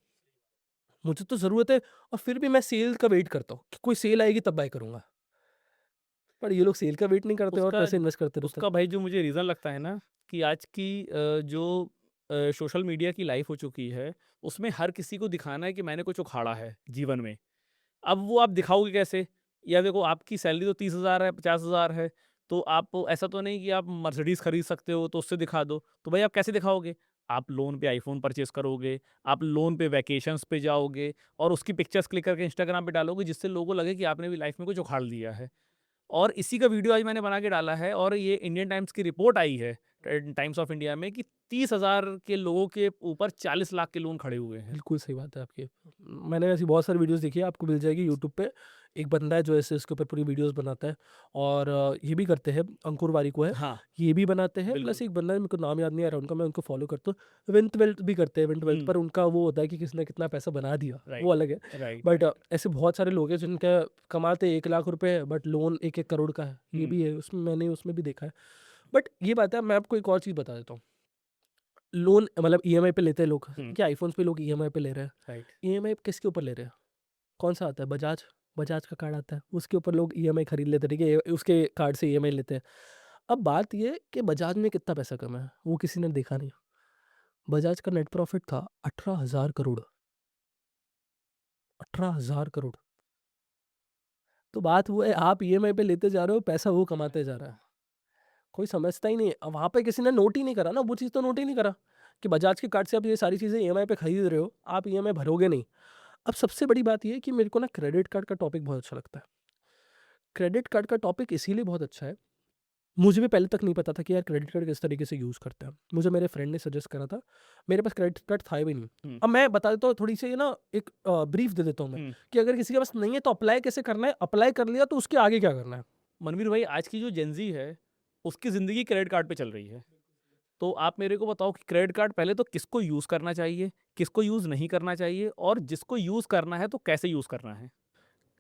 मुझे तो ज़रूरत है और फिर भी मैं सेल का वेट करता हूँ कि कोई सेल आएगी तब बाय करूँगा। पर ये लोग सेल का वेट नहीं करते और उसका पैसे इन्वेस्ट करते रहते हैं। उसका भाई जो मुझे रीज़न लगता है ना, कि आज की जो सोशल मीडिया की लाइफ हो चुकी है, उसमें हर किसी को दिखाना है कि मैंने कुछ उखाड़ा है जीवन में। अब वो आप दिखाओगे कैसे? या देखो, आपकी सैलरी तो 30,000 है, 50,000 है, तो आप ऐसा तो नहीं कि आप मर्सिडीज़ खरीद सकते हो तो उससे दिखा दो। तो भाई आप कैसे दिखाओगे? आप लोन पे आईफ़ोन परचेज़ करोगे, आप लोन पे वैकेशंस पे जाओगे और उसकी पिक्चर्स क्लिक करके इंस्टाग्राम पे डालोगे, जिससे लोगों को लगे कि आपने भी लाइफ़ में कुछ उखाड़ लिया है। और इसी का वीडियो आज मैंने बना के डाला है और ये इंडियन टाइम्स की रिपोर्ट आई है, टाइम्स ऑफ इंडिया में, कि 30,000 के लोगों के ऊपर 40 लाख के लोन खड़े हुए हैं। बिल्कुल सही बात है आपकी। मैंने ऐसी बहुत सारी वीडियोज़ देखी है, आपको मिल जाएगी यूट्यूब पे। एक बंदा है जो ऐसे इसके ऊपर पूरी वीडियोज़ बनाता है और ये भी करते हैं, अंकुर वारिको है, हाँ, ये भी बनाते हैं। बिल्कुल। प्लस एक बंदा है, मेरे को नाम याद नहीं आ रहा उनका, मैं उनको फ़ॉलो करता हूँ। विंथ वेल्थ भी करते हैं, विंथ वेल्थ, हुँ, पर उनका वो होता है कि किसने कितना पैसा बना दिया, राइट, वो अलग है। Right, but right. ऐसे बहुत सारे लोग हैं जिनका कमाते 1 लाख रुपए है, बट लोन 1-1 करोड़ का है, ये हुँ, भी है, उसमें मैंने उसमें भी देखा है। बट ये बात है, मैं आपको एक और चीज़ बता देता हूँ। लोन मतलब ईएमआई पे लेते हैं लोग, हुँ, क्या आईफ़ोन्स पे लोग ईएमआई पे ले रहे हैं। राइट। ईएमआई किसके ऊपर ले रहे हैं? कौन-सा आता है? बजाज, बजाज का कार्ड आता है, उसके ऊपर लोग ईएमआई खरीद लेते हैं, ठीक है? उसके कार्ड से ईएमआई लेते हैं। अब बात ये है कि बजाज ने कितना पैसा कमाया, वो किसी ने देखा नहीं। बजाज का नेट प्रॉफिट था 18,000 करोड़, 18,000 करोड़। तो बात वो है, आप ईएमआई पे लेते जा रहे हो, पैसा वो कमाते जा रहा है। कोई समझता ही नहीं। वहाँ पे किसी ने नोट ही नहीं करा ना, वो चीज़ तो नोट ही नहीं करा कि बजाज के कार्ड से आप ये सारी चीज़ें ईएमआई पे खरीद रहे हो, आप ईएमआई भरोगे नहीं। अब सबसे बड़ी बात ये है कि मेरे को ना क्रेडिट कार्ड का टॉपिक बहुत अच्छा लगता है। क्रेडिट कार्ड का टॉपिक इसीलिए बहुत अच्छा है, मुझे भी पहले तक नहीं पता था कि यार क्रेडिट कार्ड किस तरीके से यूज़ करते हैं। मुझे मेरे फ्रेंड ने सजेस्ट करा था। मेरे पास क्रेडिट कार्ड था भी नहीं। हुँ, अब मैं बता देता हूँ थोड़ी-सी ना, एक ब्रीफ दे देता हूँ मैं हुँ। कि अगर किसी के पास नहीं है तो अप्लाई कैसे करना है, अप्लाई कर लिया तो उसके आगे क्या करना है। मनवीर भाई, आज की जो जेन ज़ी है, उसकी ज़िंदगी क्रेडिट कार्ड पे चल रही है। तो आप मेरे को बताओ कि क्रेडिट कार्ड पहले तो किसको यूज़ करना चाहिए, किसको यूज़ नहीं करना चाहिए, और जिसको यूज़ करना है तो कैसे यूज़ करना है?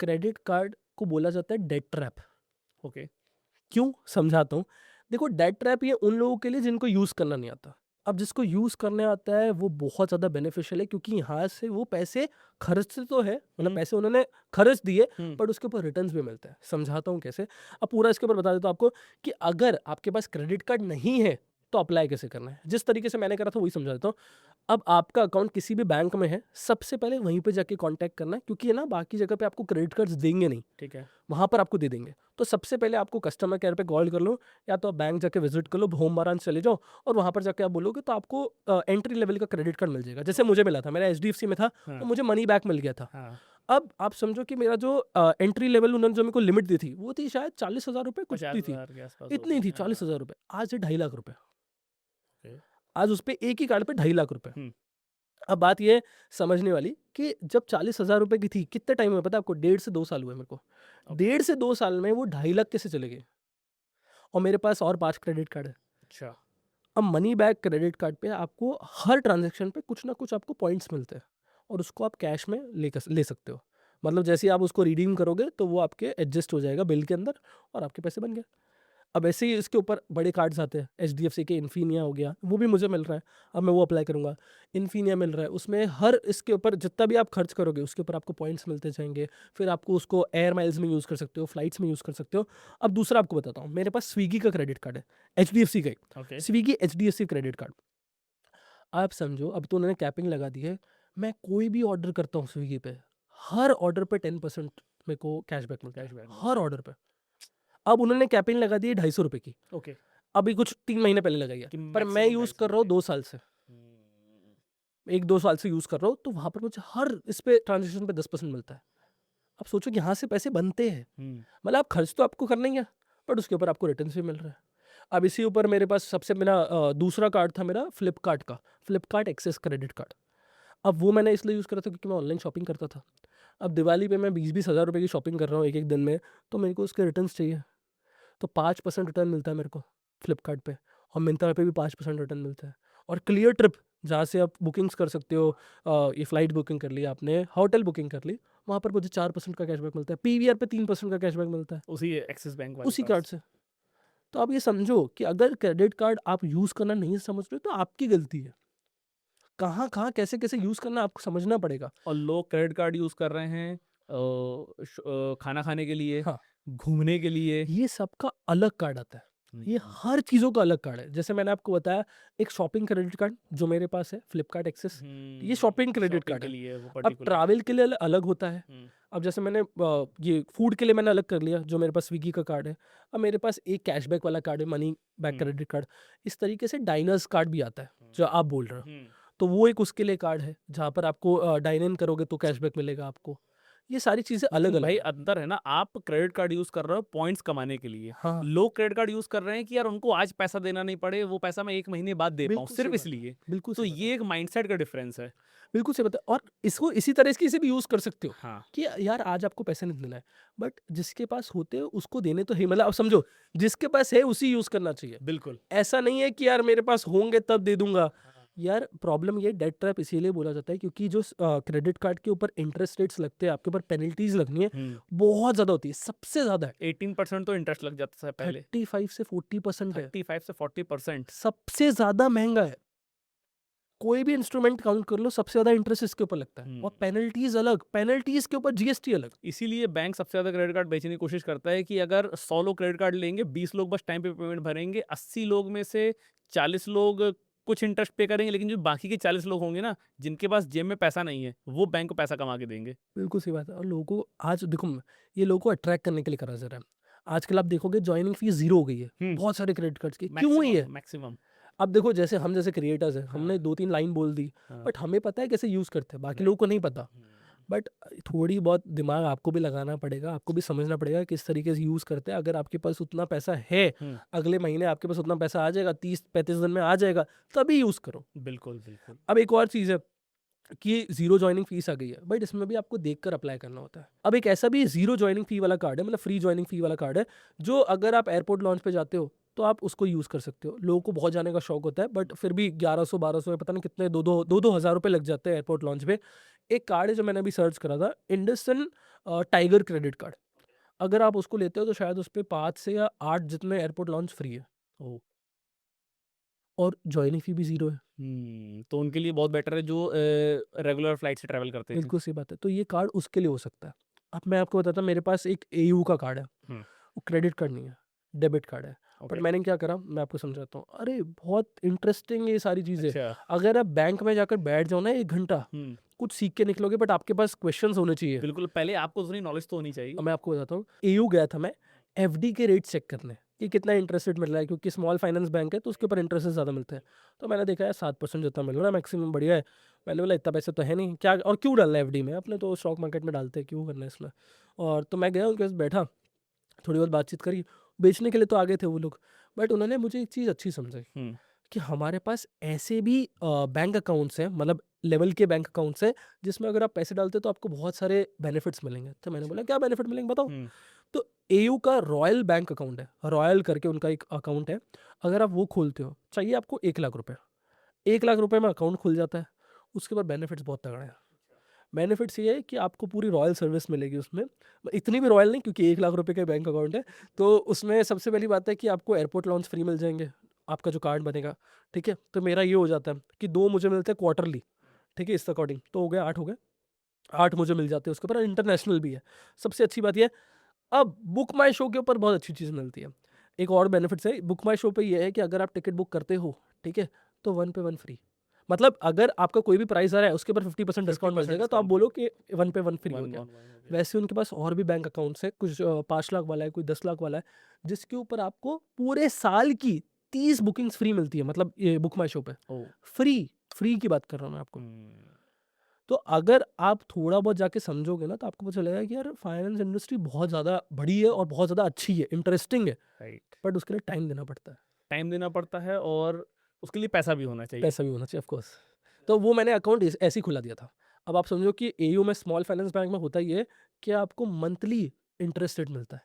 क्रेडिट कार्ड को बोला जाता है डेट ट्रैप। ओके। क्यों? समझाता हूँ। देखो, डेट ट्रैप ये उन लोगों के लिए जिनको यूज़ करना नहीं आता। अब जिसको यूज़ करने आता है वो बहुत ज़्यादा बेनिफिशियल है, क्योंकि यहाँ से वो पैसे खर्चते तो है, मतलब हुँ, पैसे उन्होंने खर्च दिए, हुँ, बट उसके ऊपर रिटर्न्स भी मिलते हैं। समझाता हूँ कैसे। अब पूरा इसके ऊपर बता देता हूँ आपको कि अगर आपके पास क्रेडिट कार्ड नहीं है तो अप्लाई कैसे करना है। जिस तरीके से मैंने करा था वही समझा देता हूँ। अब आपका अकाउंट किसी भी बैंक में है, सबसे पहले वहीं पे जाके कॉन्टैक्ट करना है, क्योंकि है ना, बाकी जगह पे आपको क्रेडिट कार्ड्स देंगे नहीं, ठीक है। वहाँ पर आपको दे देंगे। तो सबसे पहले आपको कस्टमर केयर पे कॉल कर लो, या तो आप बैंक जाके विज़िट कर लो, होम ब्रांच चले जाओ और वहाँ पर जाके आप बोलोगे तो आपको एंट्री लेवल का क्रेडिट कार्ड मिल जाएगा। जैसे मुझे मिला था, मेरा एचडीएफसी में था, हाँ, तो मुझे मनी बैक मिल गया था। हाँ, अब आप समझो कि मेरा जो एंट्री लेवल उन्होंने जो मेरे को लिमिट दी थी, वो थी शायद 40,000 रुपए कुछ दी थी। 50,000 के आस-पास इतनी होगी। थी, हाँ, 40,000 रुपए। आज है 2.5 लाख रुपए। ओके। आज उसपे एक ही कार्ड पे 2.5 लाख रुपए। हुँ, अब बात ये है समझने वाली कि जब 40,000 रुपए की थी, कितने टाइम में पता है आपको? 1.5 से 2 साल हुए मेरे को। ओके, 1.5 से 2 साल में वो 2.5 लाख कैसे चले गए? और मेरे पास और 5 क्रेडिट कार्ड है। अच्छा। अब मनी बैक क्रेडिट कार्ड पे आपको हर ट्रांज़ैक्शन पे कुछ ना कुछ आपको पॉइंट्स मिलते हैं और उसको आप कैश में ले सकते हो। मतलब जैसे ही आप उसको रिडीम करोगे तो वो आपके एडजस्ट हो जाएगा बिल के अंदर और आपके पैसे बन गए। अब ऐसे ही इसके ऊपर बड़े कार्ड्स आते हैं, एचडीएफसी के इन्फिनिया हो गया, वो भी मुझे मिल रहा है। अब मैं वो अप्लाई करूँगा। इन्फिनिया मिल रहा है, उसमें हर इसके ऊपर जितना भी आप खर्च करोगे उसके ऊपर आपको पॉइंट्स मिलते जाएँगे। फिर आपको उसको एयर माइल्स में यूज़ कर सकते हो, फ्लाइट्स में यूज़ कर सकते हो। अब दूसरा आपको बताता हूँ, मेरे पास स्विगी का क्रेडिट कार्ड है, एचडीएफसी का ही। Okay. Swiggy HDFC credit card. आप समझो, अब तो उन्होंने कैपिंग लगा दी है, मैं कोई भी ऑर्डर करता हूँ स्विगी पे, हर ऑर्डर पे 10% मेरे को कैशबैक मिलता है, कैशबैक हर मिलता है। ऑर्डर पे। अब उन्होंने कैपिंग लगा दी है 250 रुपए की, ओके, अभी कुछ 3 महीने पहले लगाई है, कि पर मैं मैक्सिमम यूज़ कर रहा हूँ 250 रुपए। 2 साल से, हुँ, 1-2 साल से यूज़ कर रहा हूँ, तो वहाँ पर मुझे हर इस पे ट्रांज़ैक्शन पे 10% मिलता है। आप सोचो कि यहाँ से पैसे बनते हैं, हम्म, मतलब आप खर्च तो आपको करना ही है, बट उसके ऊपर आपको रिटर्न भी मिल रहा है। अब इसी ऊपर मेरे पास सबसे मेरा दूसरा कार्ड था मेरा फ्लिपकार्ट का, फ्लिपकार्ट एक्सेस क्रेडिट कार्ड। अब वो मैंने इसलिए यूज़ करा था क्योंकि मैं ऑनलाइन शॉपिंग करता था। अब दिवाली पे मैं 20-20 हज़ार रुपए की शॉपिंग कर रहा हूँ एक-एक दिन में, तो मेरे को उसके रिटर्न्स चाहिए। तो 5% रिटर्न मिलता है मेरे को फ्लिपकार्ट पे, और मिंत्रा पे भी 5% रिटर्न मिलता है। और क्लियर ट्रिप, जहाँ से आप बुकिंग्स कर सकते हो, ये फ्लाइट बुकिंग कर ली आपने, होटल बुकिंग कर ली, वहाँ पर मुझे 4% का कैशबैक मिलता है। पीवीआर पे 3% का कैशबैक मिलता है उसी एक्सिस बैंक वाले उसी कार्ड पास। से। तो आप ये समझो कि अगर क्रेडिट कार्ड आप यूज़ करना नहीं समझ रहे हो तो आपकी गलती है। कहाँ-कहाँ, कैसे-कैसे यूज़ करना आपको समझना पड़ेगा। और लोग क्रेडिट कार्ड यूज़ कर रहे हैं खाना खाने के लिए, हाँ, घूमने के लिए। ये सबका अलग कार्ड आता है। ये हम्म, हर चीज़ों का अलग कार्ड है। जैसे मैंने आपको बताया, एक शॉपिंग क्रेडिट कार्ड जो मेरे पास है, फ्लिपकार्ट एक्सेस, ये शॉपिंग क्रेडिट शॉपिंग कार्ड के है। लिए वो अब पर्टिकुलर। ट्रैवल के लिए अलग होता है। हम्म, अब जैसे मैंने ये फूड के लिए मैंने अलग कर लिया, जो मेरे पास स्विगी का कार्ड है। अब मेरे पास एक कैशबैक वाला कार्ड है, मनी बैक हम्म, क्रेडिट कार्ड। इस तरीके से डाइनर्स कार्ड भी आता है, हम्म, जो आप बोल रहे हो। हम्म, तो वो एक उसके लिए कार्ड है, जहाँ पर आपको डाइन इन करोगे तो कैशबैक मिलेगा आपको। ये सारी चीज़ें लेकिन अलग-अलग भाई हैं। अंतर है ना, आप क्रेडिट कार्ड यूज़ कर रहे हो पॉइंट्स कमाने के लिए। हाँ, लोग क्रेडिट कार्ड यूज़ कर रहे हैं कि यार उनको आज पैसा देना नहीं पड़े, वो पैसा मैं 1 महीने बाद दे पाऊँ, बिल्कुल सही सिर्फ़ बात है। इसलिए। बिल्कुल तो सही बात है। ये एक माइंडसेट का डिफरेंस है। बिल्कुल सही बात है, और इसको इसी तरह से भी यूज़ कर सकते हो हाँ, कि यार आज आपको पैसे नहीं देना है, बट जिसके पास होते हैं उसको देने तो है, मतलब आप समझो, जिसके पास है उसी यूज़ करना चाहिए। बिल्कुल। ऐसा नहीं है कि यार मेरे पास होंगे तब दे दूँगा। हाँ। यार प्रॉब्लम ये डेट ट्रैप इसीलिए बोला जाता है क्योंकि जो क्रेडिट कार्ड के ऊपर इंटरेस्ट रेट्स लगते हैं, आपके ऊपर पेनल्टीज़ लगनी है, हुँ, बहुत ज़्यादा होती है, सबसे ज़्यादा है। 18% तो इंटरेस्ट लग जाता है पहले, 35 से 40% है, 35 से 40%। सबसे ज़्यादा महँगा है। कोई भी इंस्ट्रूमेंट काउंट कर लो, सबसे ज़्यादा इंटरेस्ट इसके ऊपर लगता है, हुँ। और पेनल्टीज़ अलग, पेनल्टीज़ के ऊपर जीएसटी अलग। इसीलिए बैंक सबसे ज़्यादा क्रेडिट कार्ड बेचने की कोशिश करता है कि अगर 100 लोग क्रेडिट कार्ड लेंगे, 20 लोग बस टाइम पे पेमेंट भरेंगे, 80 लोग में से 40 लोग कुछ इंटरेस्ट पे करेंगे, लेकिन जो बाकी के 40 लोग होंगे ना, जिनके पास जेब में पैसा नहीं है, वो बैंक को पैसा कमा के देंगे। बिल्कुल सही बात है, और लोगों को आज देखो, ये लोगों को अट्रैक्ट करने के लिए करा जा रहा है। आजकल आप देखोगे जॉइनिंग फीस ज़ीरो हो गई है, हुँ, बहुत सारे क्रेडिट कार्ड्स की। क्यों हुई मैक्सिमम है? मैक्सिमम। अब देखो, जैसे हम जैसे क्रिएटर्स हैं, हाँ, हमने 2-3 लाइन बोल दी, हाँ, बट हमें पता है कैसे यूज़ करते हैं, बाकी राइट। लोगों को नहीं पता। हुँ, बट थोड़ी बहुत दिमाग आपको भी लगाना पड़ेगा, आपको भी समझना पड़ेगा किस तरीके से यूज़ करते हैं। अगर आपके पास उतना पैसा है, हुँ, अगले महीने आपके पास उतना पैसा आ जाएगा, 30-35 दिन में आ जाएगा, तभी यूज़ करो। बिल्कुल, बिल्कुल। अब एक और चीज़ है कि ज़ीरो जॉइनिंग फ़ीस आ गई है, बट इसमें भी आपको देखकर अप्लाई करना होता है। अब एक ऐसा भी ज़ीरो जॉइनिंग फ़ी वाला कार्ड है, मतलब फ्री जॉइनिंग फ़ी वाला कार्ड है, जो अगर आप एयरपोर्ट लॉन्च पे जाते हो, तो आप उसको यूज़ कर सकते हो। लोगों को बहुत जाने का शौक होता है, बट फिर भी 1100-1200 या पता नहीं कितने 2-2 हज़ार रुपए लग जाते हैं एयरपोर्ट लॉन्च पे। एक कार्ड है जो मैंने अभी सर्च करा था, इंडसइंड टाइगर क्रेडिट कार्ड। अगर आप उसको लेते हो तो शायद उसपे 5 से या 8 जितने एयरपोर्ट लॉन्च फ्री है, ओह! और जॉइनिंग फ़ी भी ज़ीरो है। तो उनके लिए बहुत बेटर है जो रेगुलर फ्लाइट से ट्रैवल करते हैं। बिल्कुल सही बात है। तो ये कार्ड उसके लिए हो सकता है। अब मैं आपको बताता हूँ, मेरे पास एक एयू का कार्ड है। हुँ, वो क्रेडिट कार्ड नहीं है, डेबिट कार्ड है। But okay. मैंने क्या करा, मैं आपको समझाता हूँ। अरे! बहुत इंटरेस्टिंग है ये सारी चीज़ें। अच्छा। अगर आप बैंक में जाकर बैठ जाओ ना 1 घंटा, हुँ, कुछ सीख के निकलोगे, बट आपके पास क्वेश्चन्स होने चाहिए। बिल्कुल, पहले आपको उतनी नॉलेज तो होनी चाहिए। अब मैं आपको बताता हूँ, एयू गया था मैं एफडी के रेट चेक करने, कि कितना इंटरेस्ट रेट मिल रहा है, क्योंकि स्मॉल फाइनेंस बैंक है तो उसके ऊपर इंटरेस्ट ज़्यादा मिलते हैं। तो मैंने देखा यार 7% जितना मिल रहा है मैक्सिमम, बढ़िया है। मैंने बोला इतना पैसे तो है नहीं, क्या और क्यों डालना है एफडी में, अपने तो स्टॉक मार्केट में डालते हैं, क्यों करना है इसमें। और तो मैं गया उनके पास बैठा, थोड़ी बहुत बातचीत करी, बेचने के लिए तो आ गए थे वो लोग, बट उन्होंने मुझे एक चीज़ अच्छी समझाई हुँ, कि हमारे पास ऐसे भी बैंक अकाउंट्स हैं, मतलब लेवल के बैंक अकाउंट्स हैं, जिसमें अगर आप पैसे डालते हो तो आपको बहुत सारे बेनिफिट्स मिलेंगे। तो मैंने बोला क्या बेनिफिट मिलेंगे बताओ। हुँ, तो एयू का रॉयल बैंक अकाउंट है, रॉयल करके उनका एक अकाउंट है। अगर आप वो खोलते हो, चाहिए आपको 1 लाख रुपए, 1 लाख रुपए में अकाउंट खुल जाता है। उसके बाद बेनिफिट्स बहुत तगड़े हैं। बेनिफिट्स ये है कि आपको पूरी रॉयल सर्विस मिलेगी उसमें, इतनी भी रॉयल नहीं क्योंकि 1 लाख रुपए का बैंक अकाउंट है। तो उसमें सबसे पहली बात है कि आपको एयरपोर्ट लॉन्च फ्री मिल जाएंगे, आपका जो कार्ड बनेगा, ठीक है। तो मेरा ये हो जाता है कि 2 मुझे मिलते हैं क्वार्टरली, ठीक है, इस अकॉर्डिंग तो हो गया 8 हो गए, 8 मुझे मिल जाते हैं उसके ऊपर, इंटरनेशनल भी है। सबसे अच्छी बात ये है, अब बुक माई शो के ऊपर बहुत अच्छी चीज़ मिलती है। एक और बेनिफिट्स है बुक माई शो पे, ये है कि अगर आप टिकट बुक करते हो, ठीक है, तो 1 पे 1 फ्री। मतलब अगर आपका कोई भी प्राइस आ रहा है उसके ऊपर 50% डिस्काउंट मिल 50% जाएगा, तो आप डिस्काउंट। बोलो कि 1 पे 1 फ्री हो 1 गया। ऑन 1 हो गया। वैसे उनके पास और भी बैंक अकाउंट्स हैं, कुछ 5 लाख वाला है, कोई 10 लाख वाला है, जिसके ऊपर आपको पूरे साल की 30 बुकिंग्स फ्री मिलती है, मतलब ये बुक माई शो पे। ओह! फ्री, फ्री की बात कर रहा हूँ मैं आपको। हुँ, तो अगर आप थोड़ा बहुत जाके समझोगे ना, तो आपको पता चलेगा कि यार फाइनेंस इंडस्ट्री बहुत ज़्यादा बड़ी है और बहुत ज़्यादा अच्छी है, इंटरेस्टिंग है, राइट। बट उसके लिए टाइम देना पड़ता है, टाइम देना पड़ता है और उसके लिए पैसा भी होना चाहिए। पैसा भी होना चाहिए ऑफ कोर्स। तो वो मैंने अकाउंट ऐसे ही खुला दिया था। अब आप समझो कि एयू में, स्मॉल फाइनेंस बैंक में होता ये है कि आपको मंथली इंटरेस्ट रेट मिलता है,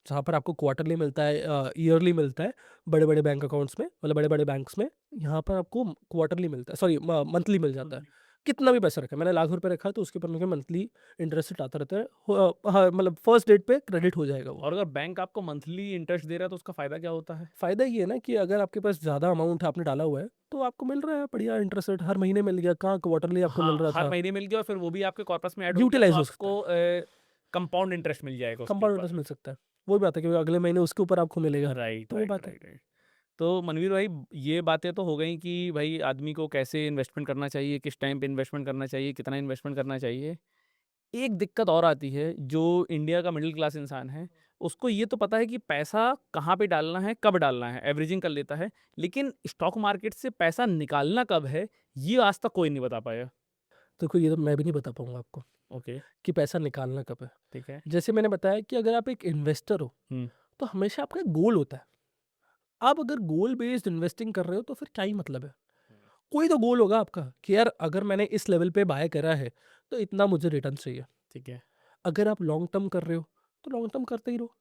जहाँ पर आपको क्वार्टरली मिलता है, ईयरली मिलता है बड़े-बड़े बैंक अकाउंट्स में, मतलब बड़े-बड़े बैंक्स में। यहाँ पर आपको क्वार्टरली मिलता है, सॉरी मंथली मिल जाता है। कितना भी पैसा रखा है, मैंने लाख रुपए रखा है तो उसके ऊपर मुझे मंथली इंटरेस्ट रेट आता रहता है। हाँ, मतलब फर्स्ट डेट पे क्रेडिट हो जाएगा वो। और अगर बैंक आपको मंथली इंटरेस्ट दे रहा है तो उसका फ़ायदा क्या होता है? फ़ायदा ये है ना कि अगर आपके पास ज़्यादा अमाउंट आपने डाला हुआ है, तो आपको मिल रहा है बढ़िया इंटरेस्ट रेट, हर महीने मिल गया, कहाँ क्वार्टरली आपको हाँ, मिल रहा हर था। महीने मिल गया और फिर वो भी आपके कॉर्पस में ऐड हो गया तो यूटिलाइज़ हो सकता है, आपको कंपाउंड इंटरेस्ट मिल जाएगा उसके कंपाउंड ऊपर। इंटरेस्ट मिल सकता है। वही बात है कि अगले महीने उसके ऊपर आपको मिलेगा, राइट, तो वो राइट, बात है। Right, right. तो मनवीर भाई, ये बातें तो हो गई कि भाई आदमी को कैसे इन्वेस्टमेंट करना चाहिए, किस टाइम पे इन्वेस्टमेंट करना चाहिए, कितना इन्वेस्टमेंट करना चाहिए। एक दिक्कत और आती है, जो इंडिया का मिडिल क्लास इंसान है, उसको ये तो पता है कि पैसा कहाँ पे डालना है, कब डालना है, एवरेजिंग कर लेता है। लेकिन स्टॉक मार्केट से पैसा निकालना कब है, ये आज तक कोई नहीं बता पाया। देखो ये तो मैं भी नहीं बता पाऊँगा आपको ओके, कि पैसा निकालना कब है। ठीक है। जैसे मैंने बताया कि अगर आप एक इन्वेस्टर हो, हुँ, तो हमेशा आपका एक गोल होता है। आप अगर गोल बेस्ड इन्वेस्टिंग कर रहे हो तो फिर क्या ही मतलब है? कोई तो गोल होगा आपका कि यार अगर मैंने इस लेवल पे बाय करा है, तो इतना मुझे रिटर्न चाहिए। ठीक है। अगर आप लॉन्ग टर्म कर रहे हो, तो लॉन्ग टर्म करते ही रहो।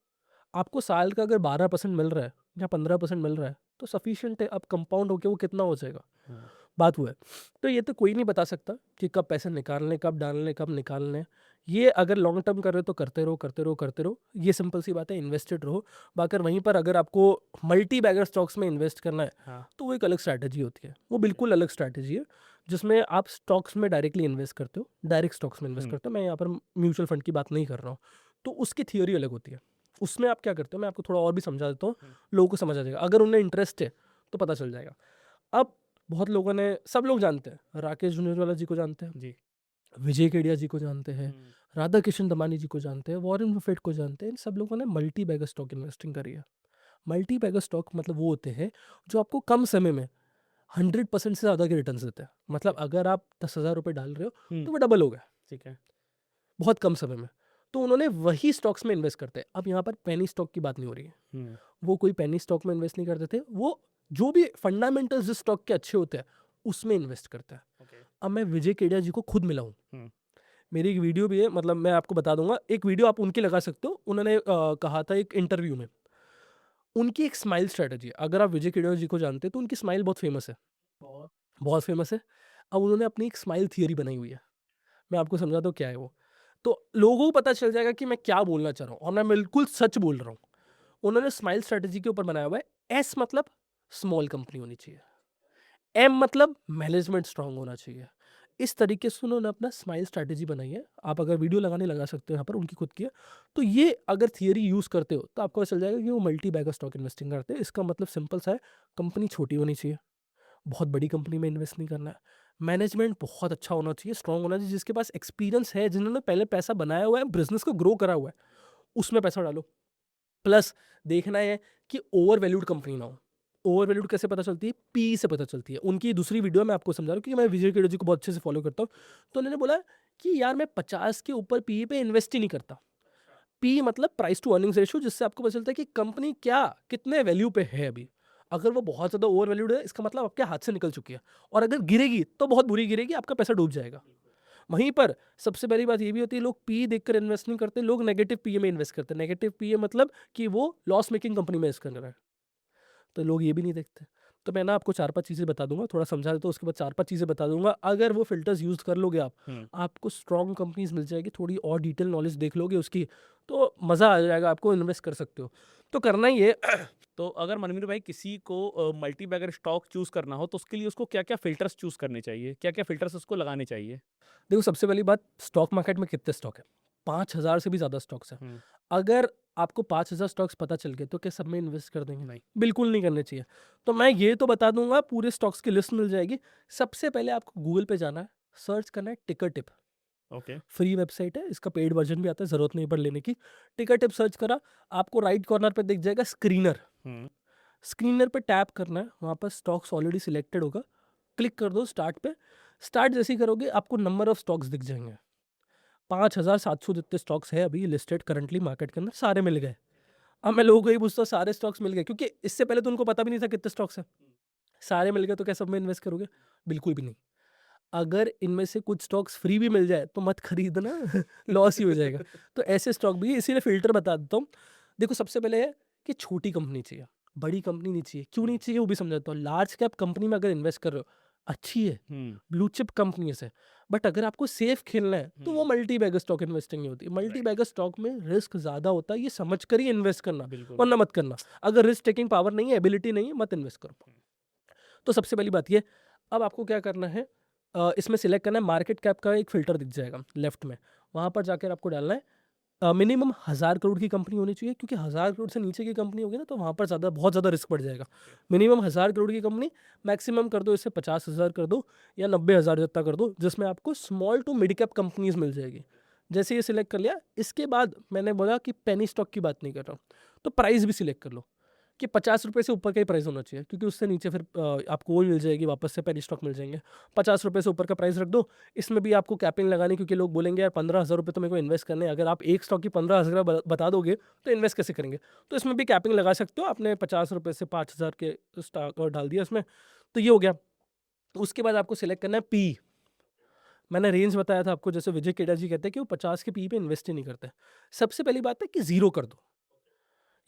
आपको साल का अगर 12% मिल रहा है या 15% मिल रहा है, तो सफिशिएंट है। अब कंपाउंड होके वो कितना हो जाएगा? हुँ, बात वो है। तो ये तो कोई नहीं बता सकता कि कब पैसे निकालने, कब डालने, कब निकालने। ये अगर लॉन्ग टर्म कर रहे हो तो करते रहो, करते रहो, करते रहो। ये सिंपल सी बात है, इन्वेस्टेड रहो। बाकी वहीं पर अगर आपको मल्टी बैगर स्टॉक्स में इन्वेस्ट करना है, हाँ, तो वो एक अलग स्ट्रैटेजी होती है। वो बिल्कुल अलग स्ट्रैटेजी है, जिसमें आप स्टॉक्स में डायरेक्टली इन्वेस्ट करते हो, डायरेक्ट स्टॉक्स में इन्वेस्ट हुँ, करते हो। मैं यहाँ पर म्यूचुअल फंड की बात नहीं कर रहा हूँ। तो उसकी थियोरी अलग होती है। उसमें आप क्या करते हो, मैं आपको थोड़ा और भी समझा देता हूँ, हुँ, लोगों को समझ आ जाएगा। अगर उन्हें इंटरेस्ट है, तो पता चल जाएगा। अब बहुत लोगों ने, सब लोग जानते हैं, राकेश झुनझुनवाला जी को जानते हैं, जी। विजय केडिया जी को जानते हैं, हुँ, राधा किशन दमानी जी को जानते हैं, वॉरेन बफेट को जानते हैं। इन सब लोगों ने मल्टी बैगर स्टॉक इन्वेस्टिंग करी है। मल्टी बैगर स्टॉक मतलब वो होते हैं जो आपको कम समय में 100% से ज़्यादा के रिटर्न्स देते हैं। मतलब अगर आप 10,000 रुपये डाल रहे हो, हुँ, तो वो डबल हो गया ठीक है। बहुत कम समय में। तो उन्होंने वही स्टॉक्स में इन्वेस्ट करते हैं। अब यहाँ पर पेनी स्टॉक की बात नहीं हो रही है। हुँ, वो कोई पेनी स्टॉक में इन्वेस्ट नहीं करते थे। वो जो भी फंडामेंटल्स जिस स्टॉक के अच्छे होते हैं, उसमें इन्वेस्ट करता है। ओके। अब मैं विजय केडिया जी को खुद मिला हूँ। हुँ, मेरी एक वीडियो भी है, मतलब मैं आपको बता दूंगा, एक वीडियो आप उनकी लगा सकते हो। उन्होंने कहा था एक इंटरव्यू में, उनकी एक स्माइल स्ट्रेटजी है। अगर आप विजय केडिया जी को जानते हैं तो उनकी स्माइल बहुत फेमस है, बहुत। बहुत फेमस है। अब उन्होंने अपनी एक स्माइल थियरी बनाई हुई है। मैं आपको समझाता हूँ क्या है वो। तो लोगों को पता चल जाएगा कि मैं क्या बोलना चाह रहा हूँ, और मैं बिल्कुल सच बोल रहा हूँ। उन्होंने स्माइल स्ट्रेटजी के ऊपर बनाया हुआ है। एस मतलब स्मॉल कंपनी होनी चाहिए, एम मतलब मैनेजमेंट स्ट्रांग होना चाहिए। इस तरीके से उन्होंने अपना स्माइल स्ट्रैटेजी बनाई है। आप अगर वीडियो लगाने लगा सकते हो, यहाँ पर उनकी खुद की है। तो ये अगर थियरी यूज़ करते हो तो आपको पता चल जाएगा कि वो मल्टी बैगर स्टॉक इन्वेस्टिंग करते हैं। इसका मतलब सिंपल सा है, कंपनी छोटी होनी चाहिए, बहुत बड़ी कंपनी में इन्वेस्ट नहीं करना है। मैनेजमेंट बहुत अच्छा होना चाहिए, स्ट्रांग होना चाहिए, जिसके पास एक्सपीरियंस है, जिन्होंने पहले पैसा बनाया हुआ है, बिजनेस को ग्रो करा हुआ है, उसमें पैसा डालो। प्लस देखना है कि ओवर वैल्यूड कंपनी ना हो। ओवर वैल्यूड कैसे पता चलती है? पी से पता चलती है। उनकी दूसरी वीडियो में आपको समझा रहा हूँ, क्योंकि मैं विजय केडिया जी को बहुत अच्छे से फॉलो करता हूँ। तो उन्होंने बोला कि यार मैं 50 के ऊपर पी पे इन्वेस्ट ही नहीं करता। पी मतलब प्राइस टू अर्निंग्स रेशियो, जिससे आपको पता चलता है कि कंपनी क्या कितने वैल्यू पे है अभी। अगर वो बहुत ज़्यादा ओवर वैल्यूड है, इसका मतलब आपके हाथ से निकल चुकी है, और अगर गिरेगी तो बहुत बुरी गिरेगी, आपका पैसा डूब जाएगा। वहीं पर सबसे पहली बात ये भी होती है, लोग पी देखकर इन्वेस्ट नहीं करते, लोग नेगेटिव पीए में इन्वेस्ट करते हैं। नेगेटिव पीए मतलब कि वो लॉस मेकिंग कंपनी में इन्वेस्ट कर रहा है, तो लोग ये भी नहीं देखते। तो मैं ना आपको 4-5 चीज़ें बता दूँगा, थोड़ा समझा देता हूँ, उसके बाद 4-5 चीज़ें बता दूँगा। अगर वो फ़िल्टर्स यूज़ कर लोगे आप, हुँ। आपको स्ट्रॉन्ग कंपनीज़ मिल जाएगी, थोड़ी और डिटेल नॉलेज देख लोगे उसकी, तो मज़ा आ जाएगा आपको, इन्वेस्ट कर सकते हो। तो करना ही है। तो अगर मनवीर भाई किसी को मल्टी बैगर स्टॉक चूज़ करना हो तो उसके लिए उसको क्या-क्या फ़िल्टर्स चूज़ करने चाहिए? क्या-क्या फ़िल्टर्स उसको लगाने चाहिए? देखो सबसे पहली बात, स्टॉक मार्केट में कितने स्टॉक हैं? 5,000 से भी ज़्यादा स्टॉक्स हैं। हुँ, अगर आपको 5,000 स्टॉक्स पता चल गए, तो क्या सब में इन्वेस्ट कर देंगे? नहीं। बिल्कुल नहीं करने चाहिए। तो मैं ये तो बता दूँगा, पूरे स्टॉक्स की लिस्ट मिल जाएगी। सबसे पहले आपको गूगल पे जाना है, सर्च करना है टिकर टिप। ओके। फ्री वेबसाइट है, इसका पेड वर्ज़न भी आता है, ज़रूरत नहीं पड़ लेने की। टिकर टिप सर्च करा, आपको राइट कॉर्नर पे दिख जाएगा स्क्रीनर। हुँ, स्क्रीनर पे टैप करना है, वहाँ पर स्टॉक्स ऑलरेडी सिलेक्टेड होगा। क्लिक कर दो स्टार्ट पे। स्टार्ट जैसे ही करोगे आपको नंबर ऑफ स्टॉक्स दिख जाएँगे। 5700 जितने स्टॉक्स है अभी लिस्टेड करंटली मार्केट के अंदर, सारे मिल गए। अब मैं लोगों को यही पूछता हूँ, सारे स्टॉक्स मिल गए? क्योंकि इससे पहले तो उनको पता भी नहीं था कितने स्टॉक्स हैं। सारे मिल गए तो क्या सब में इन्वेस्ट करोगे? बिल्कुल भी नहीं। अगर इनमें से कुछ स्टॉक्स फ्री भी मिल जाए तो मत खरीदना, लॉस ही हो जाएगा। तो ऐसे स्टॉक भी है, इसीलिए फ़िल्टर बता देता हूँ। देखो, सबसे पहले है कि छोटी कंपनी चाहिए, बड़ी कंपनी नहीं चाहिए। क्यों नहीं चाहिए वो भी समझाता हूँ। लार्ज कैप कंपनी में अगर इन्वेस्ट कर रहे हो, अच्छी है, हुँ, ब्लू चिप कंपनीज़ है। बट अगर आपको सेफ खेलना है तो वो हुँ, मल्टी बैगर स्टॉक इन्वेस्टिंग नहीं होती। मल्टी राइट, बैगर स्टॉक में रिस्क ज़्यादा होता है, ये समझ कर ही इन्वेस्ट करना, बिल्कुल। वरना मत करना। अगर रिस्क टेकिंग पावर नहीं है, एबिलिटी नहीं है, मत इन्वेस्ट करो। तो सबसे पहली बात ये, अब आपको क्या करना है, इसमें सिलेक्ट करना है, मार्केट कैप का एक फ़िल्टर दिख जाएगा लेफ्ट में, वहाँ पर जाकर आपको डालना है मिनिमम 1000 करोड़ की कंपनी होनी चाहिए, क्योंकि 1000 करोड़ से नीचे की कंपनी होगी ना तो वहाँ पर बहुत ज़्यादा रिस्क बढ़ जाएगा। मिनिमम 1000 करोड़ की कंपनी, मैक्सिमम कर दो इसे 50,000 कर दो या 90,000 जितना कर दो, जिसमें आपको small to mid cap companies मिल जाएगी। जैसे ये सिलेक्ट कर लिया, इसके बाद मैंने बोला कि पेनी स्टॉक की बात नहीं कर रहा हूँ, तो प्राइस भी सिलेक्ट कर लो कि 50 रुपये से ऊपर का ही प्राइस होना चाहिए, क्योंकि उससे नीचे फिर आपको वो मिल जाएगी, वापस से पेनी स्टॉक मिल जाएंगे। 50 रुपये से ऊपर का प्राइस रख दो। इसमें भी आपको कैपिंग लगानी, क्योंकि लोग बोलेंगे यार 15,000 रुपये तो मेरे को इन्वेस्ट करने हैं। अगर आप एक स्टॉक की 15,000 बता दोगे तो इन्वेस्ट कैसे करेंगे? तो इसमें भी कैपिंग लगा सकते हो। आपने 50 रुपये से 5,000 के स्टॉक डाल दिया इसमें, तो ये हो गया। उसके बाद आपको सिलेक्ट करना है पी। मैंने रेंज बताया था आपको, जैसे विजय केडा जी कहते हैं कि वो 50 के पी पे इन्वेस्ट ही नहीं करते। सबसे पहली बात है कि जीरो कर दो,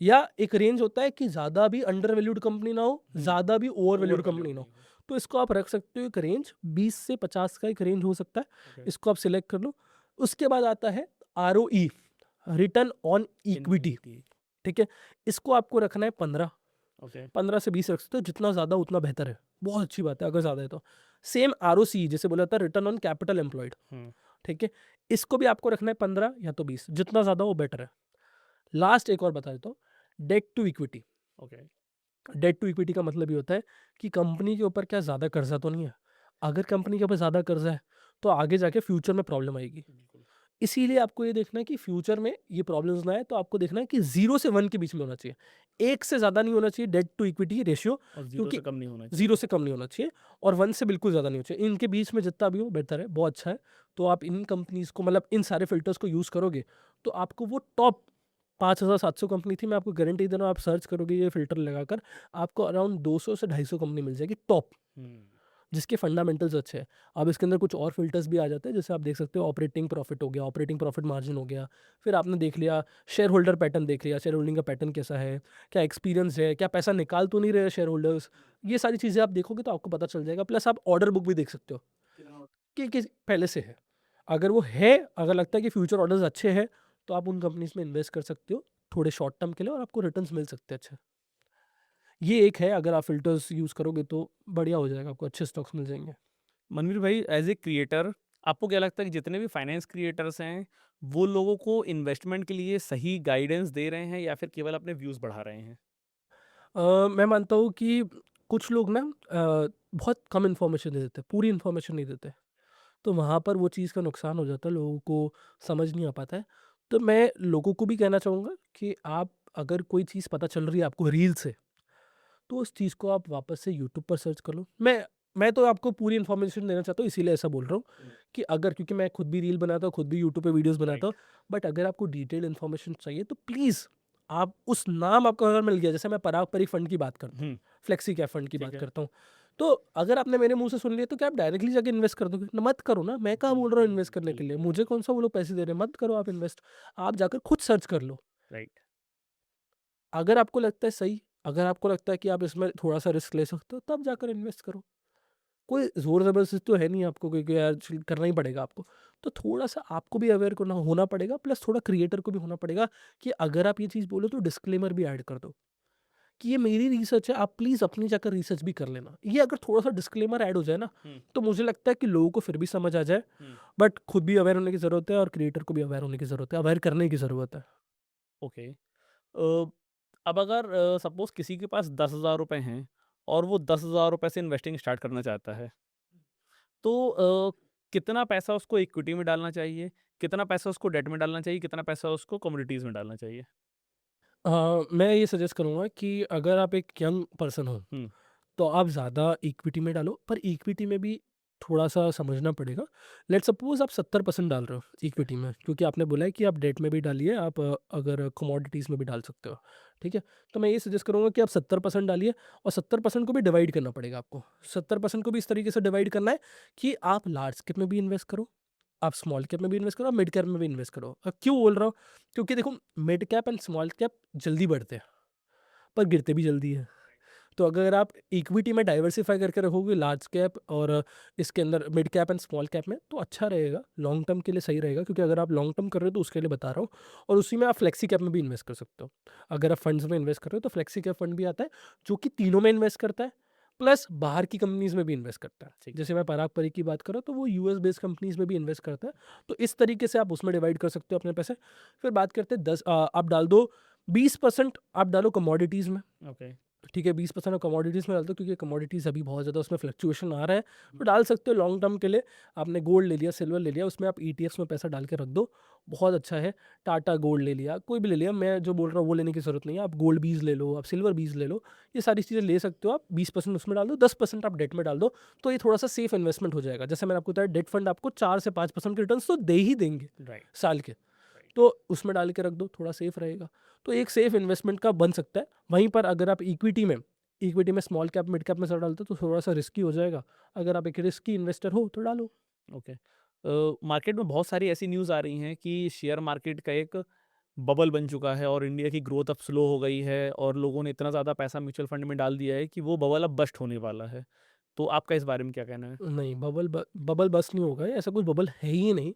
या एक रेंज होता है कि ज़्यादा भी अंडर वैल्यूड कंपनी ना हो, हुँ, ज़्यादा भी over over valued valued company ना हो। नहीं हो। तो इसको आप रख सकते हो एक रेंज, 20 से 50 का एक रेंज हो सकता है। ओके, इसको आप सिलेक्ट कर लो। उसके बाद आता है ROE, return on equity, equity, ठीक है? इसको आपको रखना है 15, ओके, 15 से 20 रख सकते हो, जितना ज़्यादा उतना बेहतर है। बहुत अच्छी बात है अगर ज़्यादा है तो। सेम आरओसी जैसे बोला था, रिटर्न ऑन कैपिटल एम्प्लॉयड, हुँ, ठीक है? इसको भी आपको रखना है 15 या तो 20, जितना ज़्यादा वो बेटर है। लास्ट एक और बता देता हूँ, debt to equity. Okay, debt to equity का मतलब ये होता है कि कंपनी के ऊपर क्या ज़्यादा कर्जा तो नहीं है। अगर कंपनी के ऊपर ज़्यादा कर्जा है तो आगे जाके फ्यूचर में प्रॉब्लम आएगी। बिल्कुल। इसीलिए आपको ये देखना है कि फ्यूचर में ये प्रॉब्लम्स ना आए, तो आपको देखना है कि 0 से 1 के बीच में होना चाहिए। 1 से ज़्यादा नहीं होना चाहिए डेट टू इक्विटी रेशियो, और 0 क्योंकि से कम नहीं होना 0 चाहिए। से कम नहीं होना चाहिए और 1 से बिल्कुल ज़्यादा नहीं होना चाहिए। इनके बीच में जितना भी हो बेहतर है, बहुत अच्छा है। तो आप इन कंपनीज़ को, मतलब इन सारे फ़िल्टर्स को यूज़ करोगे तो आपको वो टॉप 5700 कंपनी थी, मैं आपको गारंटी दे रहा हूँ, आप सर्च करोगे ये फ़िल्टर लगाकर, आपको अराउंड 200 से 250 कंपनी मिल जाएगी टॉप, हुँ, जिसके फंडामेंटल्स अच्छे हैं। अब इसके अंदर कुछ और फ़िल्टर्स भी आ जाते हैं, जैसे आप देख सकते हो ऑपरेटिंग प्रॉफिट हो गया, ऑपरेटिंग प्रॉफिट मार्जिन हो गया। फिर आपने देख लिया शेयर होल्डर पैटर्न, देख लिया शेयर होल्डिंग का पैटर्न कैसा है, क्या एक्सपीरियंस है, क्या पैसा निकाल तो नहीं रहे शेयर होल्डर्स। ये सारी चीज़ें आप देखोगे तो आपको पता चल जाएगा। प्लस आप ऑर्डर बुक भी देख सकते हो कि पहले से है। अगर वो है, अगर लगता है कि फ्यूचर ऑर्डर्स अच्छे हैं, तो आप उन कंपनीज़ में इन्वेस्ट कर सकते हो थोड़े शॉर्ट टर्म के लिए, और आपको रिटर्न्स मिल सकते हैं अच्छे। ये एक है, अगर आप फ़िल्टर्स यूज़ करोगे तो बढ़िया हो जाएगा, आपको अच्छे स्टॉक्स मिल जाएँगे। मनवीर भाई एज़ ए क्रिएटर आपको क्या लगता है कि जितने भी फाइनेंस क्रिएटर्स हैं, वो लोगों को इन्वेस्टमेंट के लिए सही गाइडेंस दे रहे हैं या फिर केवल अपने व्यूज़ बढ़ा रहे हैं? मैं मानता हूँ कि कुछ लोग ना बहुत कम इन्फॉर्मेशन दे देते हैं, पूरी इन्फॉर्मेशन नहीं देते। तो वहाँ पर वो चीज़ का नुकसान हो जाता है, लोगों को समझ नहीं आ पाता है। तो मैं लोगों को भी कहना चाहूँगा कि आप, अगर कोई चीज़ पता चल रही है आपको रील से, तो उस चीज़ को आप वापस से यूट्यूब पर सर्च कर लो। मैं तो आपको पूरी इन्फॉर्मेशन देना चाहता हूँ, इसीलिए ऐसा बोल रहा हूँ कि अगर, क्योंकि मैं खुद भी रील बनाता हूँ, खुद भी यूट्यूब पे वीडियोज़ बनाता हूँ। राइट। बट अगर आपको डिटेल्ड इन्फॉर्मेशन चाहिए तो प्लीज़, आप उस नाम आपको अगर मिल गया, जैसे मैं पराग परी फंड की बात करता हूँ, हुँ, फ्लेक्सी कैप फंड की ठीक बात है। करता हूँ। तो अगर आपने मेरे मुँह से सुन लिया तो क्या आप डायरेक्टली जाके इन्वेस्ट कर दोगे? मत करो ना, मैं कहाँ बोल रहा हूँ बिल्कुल, इन्वेस्ट करने के लिए, बिल्कुल। मुझे कौन-सा वो लोग पैसे दे रहे हैं, मत करो आप इन्वेस्ट। आप जाकर खुद सर्च कर लो। राइट। अगर आपको लगता है सही, अगर आपको लगता है कि आप इसमें थोड़ा-सा रिस्क ले सकते हो, तब जाकर इन्वेस्ट करो। कोई ज़ोर ज़बरदस्ती तो है नहीं आपको, क्योंकि यार करना ही पड़ेगा आपको। तो थोड़ा-सा आपको भी अवेयर को ना होना पड़ेगा, प्लस थोड़ा क्रिएटर को भी होना पड़ेगा कि अगर आप ये चीज़ बोलो तो डिस्क्लेमर भी ऐड कर दो कि ये मेरी रिसर्च है, आप प्लीज़ अपनी जाकर रिसर्च भी कर लेना। ये अगर थोड़ा-सा डिस्क्लेमर ऐड हो जाए ना, हुँ, तो मुझे लगता है कि लोगों को फिर भी समझ आ जाए। हुँ, बट खुद भी अवेयर होने की ज़रूरत है और क्रिएटर को भी अवेयर होने की ज़रूरत है, अवेयर करने की ज़रूरत है। ओके। अब अगर सपोज़ किसी के पास 10,000 रुपए हैं और वो 10,000 रुपए से इन्वेस्टिंग स्टार्ट करना चाहता है, तो कितना पैसा उसको इक्विटी में डालना चाहिए? कितना पैसा उसको डेट में डालना चाहिए? कितना पैसा उसको कमोडिटीज़ में डालना चाहिए? मैं ये सजेस्ट करूँगा कि अगर आप एक यंग पर्सन हो, हुँ, तो आप ज़्यादा इक्विटी में डालो, पर इक्विटी में भी थोड़ा-सा समझना पड़ेगा। लेट्स सपोज़ आप 70% डाल रहे हो इक्विटी में, क्योंकि आपने बोला है कि आप डेट में भी डालिए, आप अगर कमोडिटीज़ में भी डाल सकते हो, ठीक है? तो मैं ये सजेस्ट करूँगा कि आप 70% डालिए और 70% को भी डिवाइड करना पड़ेगा आपको। 70% को भी इस तरीके से डिवाइड करना है कि आप लार्ज कैप में भी इन्वेस्ट करो, आप स्मॉल कैप में भी इन्वेस्ट करो, आप मिड कैप में भी इन्वेस्ट करो। क्यों बोल रहा हूँ? क्योंकि देखो, mid cap and small cap जल्दी बढ़ते हैं, पर गिरते भी जल्दी हैं। तो अगर आप इक्विटी में डाइवर्सिफ़ाई करके रखोगे लार्ज कैप और इसके अंदर mid cap and small cap में, तो अच्छा रहेगा, लॉन्ग टर्म के लिए सही रहेगा, क्योंकि अगर आप लॉन्ग टर्म कर रहे हो तो उसके लिए बता रहा हूँ। और उसी में आप फ्लेक्सी कैप में भी इन्वेस्ट कर सकते हो। अगर आप फंड्स में इन्वेस्ट कर रहे हो तो फ्लेक्सी कैप फंड भी आता है, जो कि तीनों में इन्वेस्ट करता है, प्लस बाहर की कंपनीज़ में भी इन्वेस्ट करता है। ठीक। जैसे मैं पराग परी की बात करूँ तो वो यूएस बेस्ड कंपनीज़ में भी इन्वेस्ट करता है। तो इस तरीके से आप उसमें डिवाइड कर सकते हो अपने पैसे। फिर बात करते हैं आप डाल दो 20% आप डालो कमोडिटीज़ में। ओके। ठीक है, 20% आप कमोडिटीज़ में डाल दो, क्योंकि कमोडिटीज़ अभी बहुत ज़्यादा उसमें फ्लक्चुएशन आ रहा है, तो डाल सकते हो लॉन्ग टर्म के लिए। आपने गोल्ड ले लिया, सिल्वर ले लिया, उसमें आप ईटीएफ्स में पैसा डाल के रख दो, बहुत अच्छा है। टाटा गोल्ड ले लिया, कोई भी ले लिया, मैं जो बोल रहा हूँ वो लेने की ज़रूरत नहीं है। आप गोल्ड बीज ले लो, आप सिल्वर बीज ले लो, ये सारी चीज़ें ले सकते हो आप। 20% उसमें डाल दो, 10% आप डेट में डाल दो, तो ये थोड़ा सा सेफ इन्वेस्टमेंट हो जाएगा। जैसे मैंने आपको बताया, डेट फंड आपको 4 से 5% के रिटर्न्स तो दे ही देंगे राइट। साल के। तो उसमें डाल के रख दो, थोड़ा सेफ रहेगा। तो एक सेफ इन्वेस्टमेंट का बन सकता है। वहीं पर अगर आप इक्विटी में स्मॉल कैप, मिड कैप में सब डालते हो तो थोड़ा-सा रिस्की हो जाएगा। अगर आप एक रिस्की इन्वेस्टर हो तो डालो। ओके। मार्केट में बहुत सारी ऐसी न्यूज़ आ रही हैं कि शेयर मार्केट का एक बबल बन चुका है और इंडिया की ग्रोथ अब स्लो हो गई है और लोगों ने इतना ज़्यादा पैसा म्यूचुअल फंड में डाल दिया है कि वो बबल अब बस्ट होने वाला है। तो आपका इस बारे में क्या कहना है? नहीं, बबल बस्ट नहीं होगा, ऐसा कुछ बबल है ही नहीं।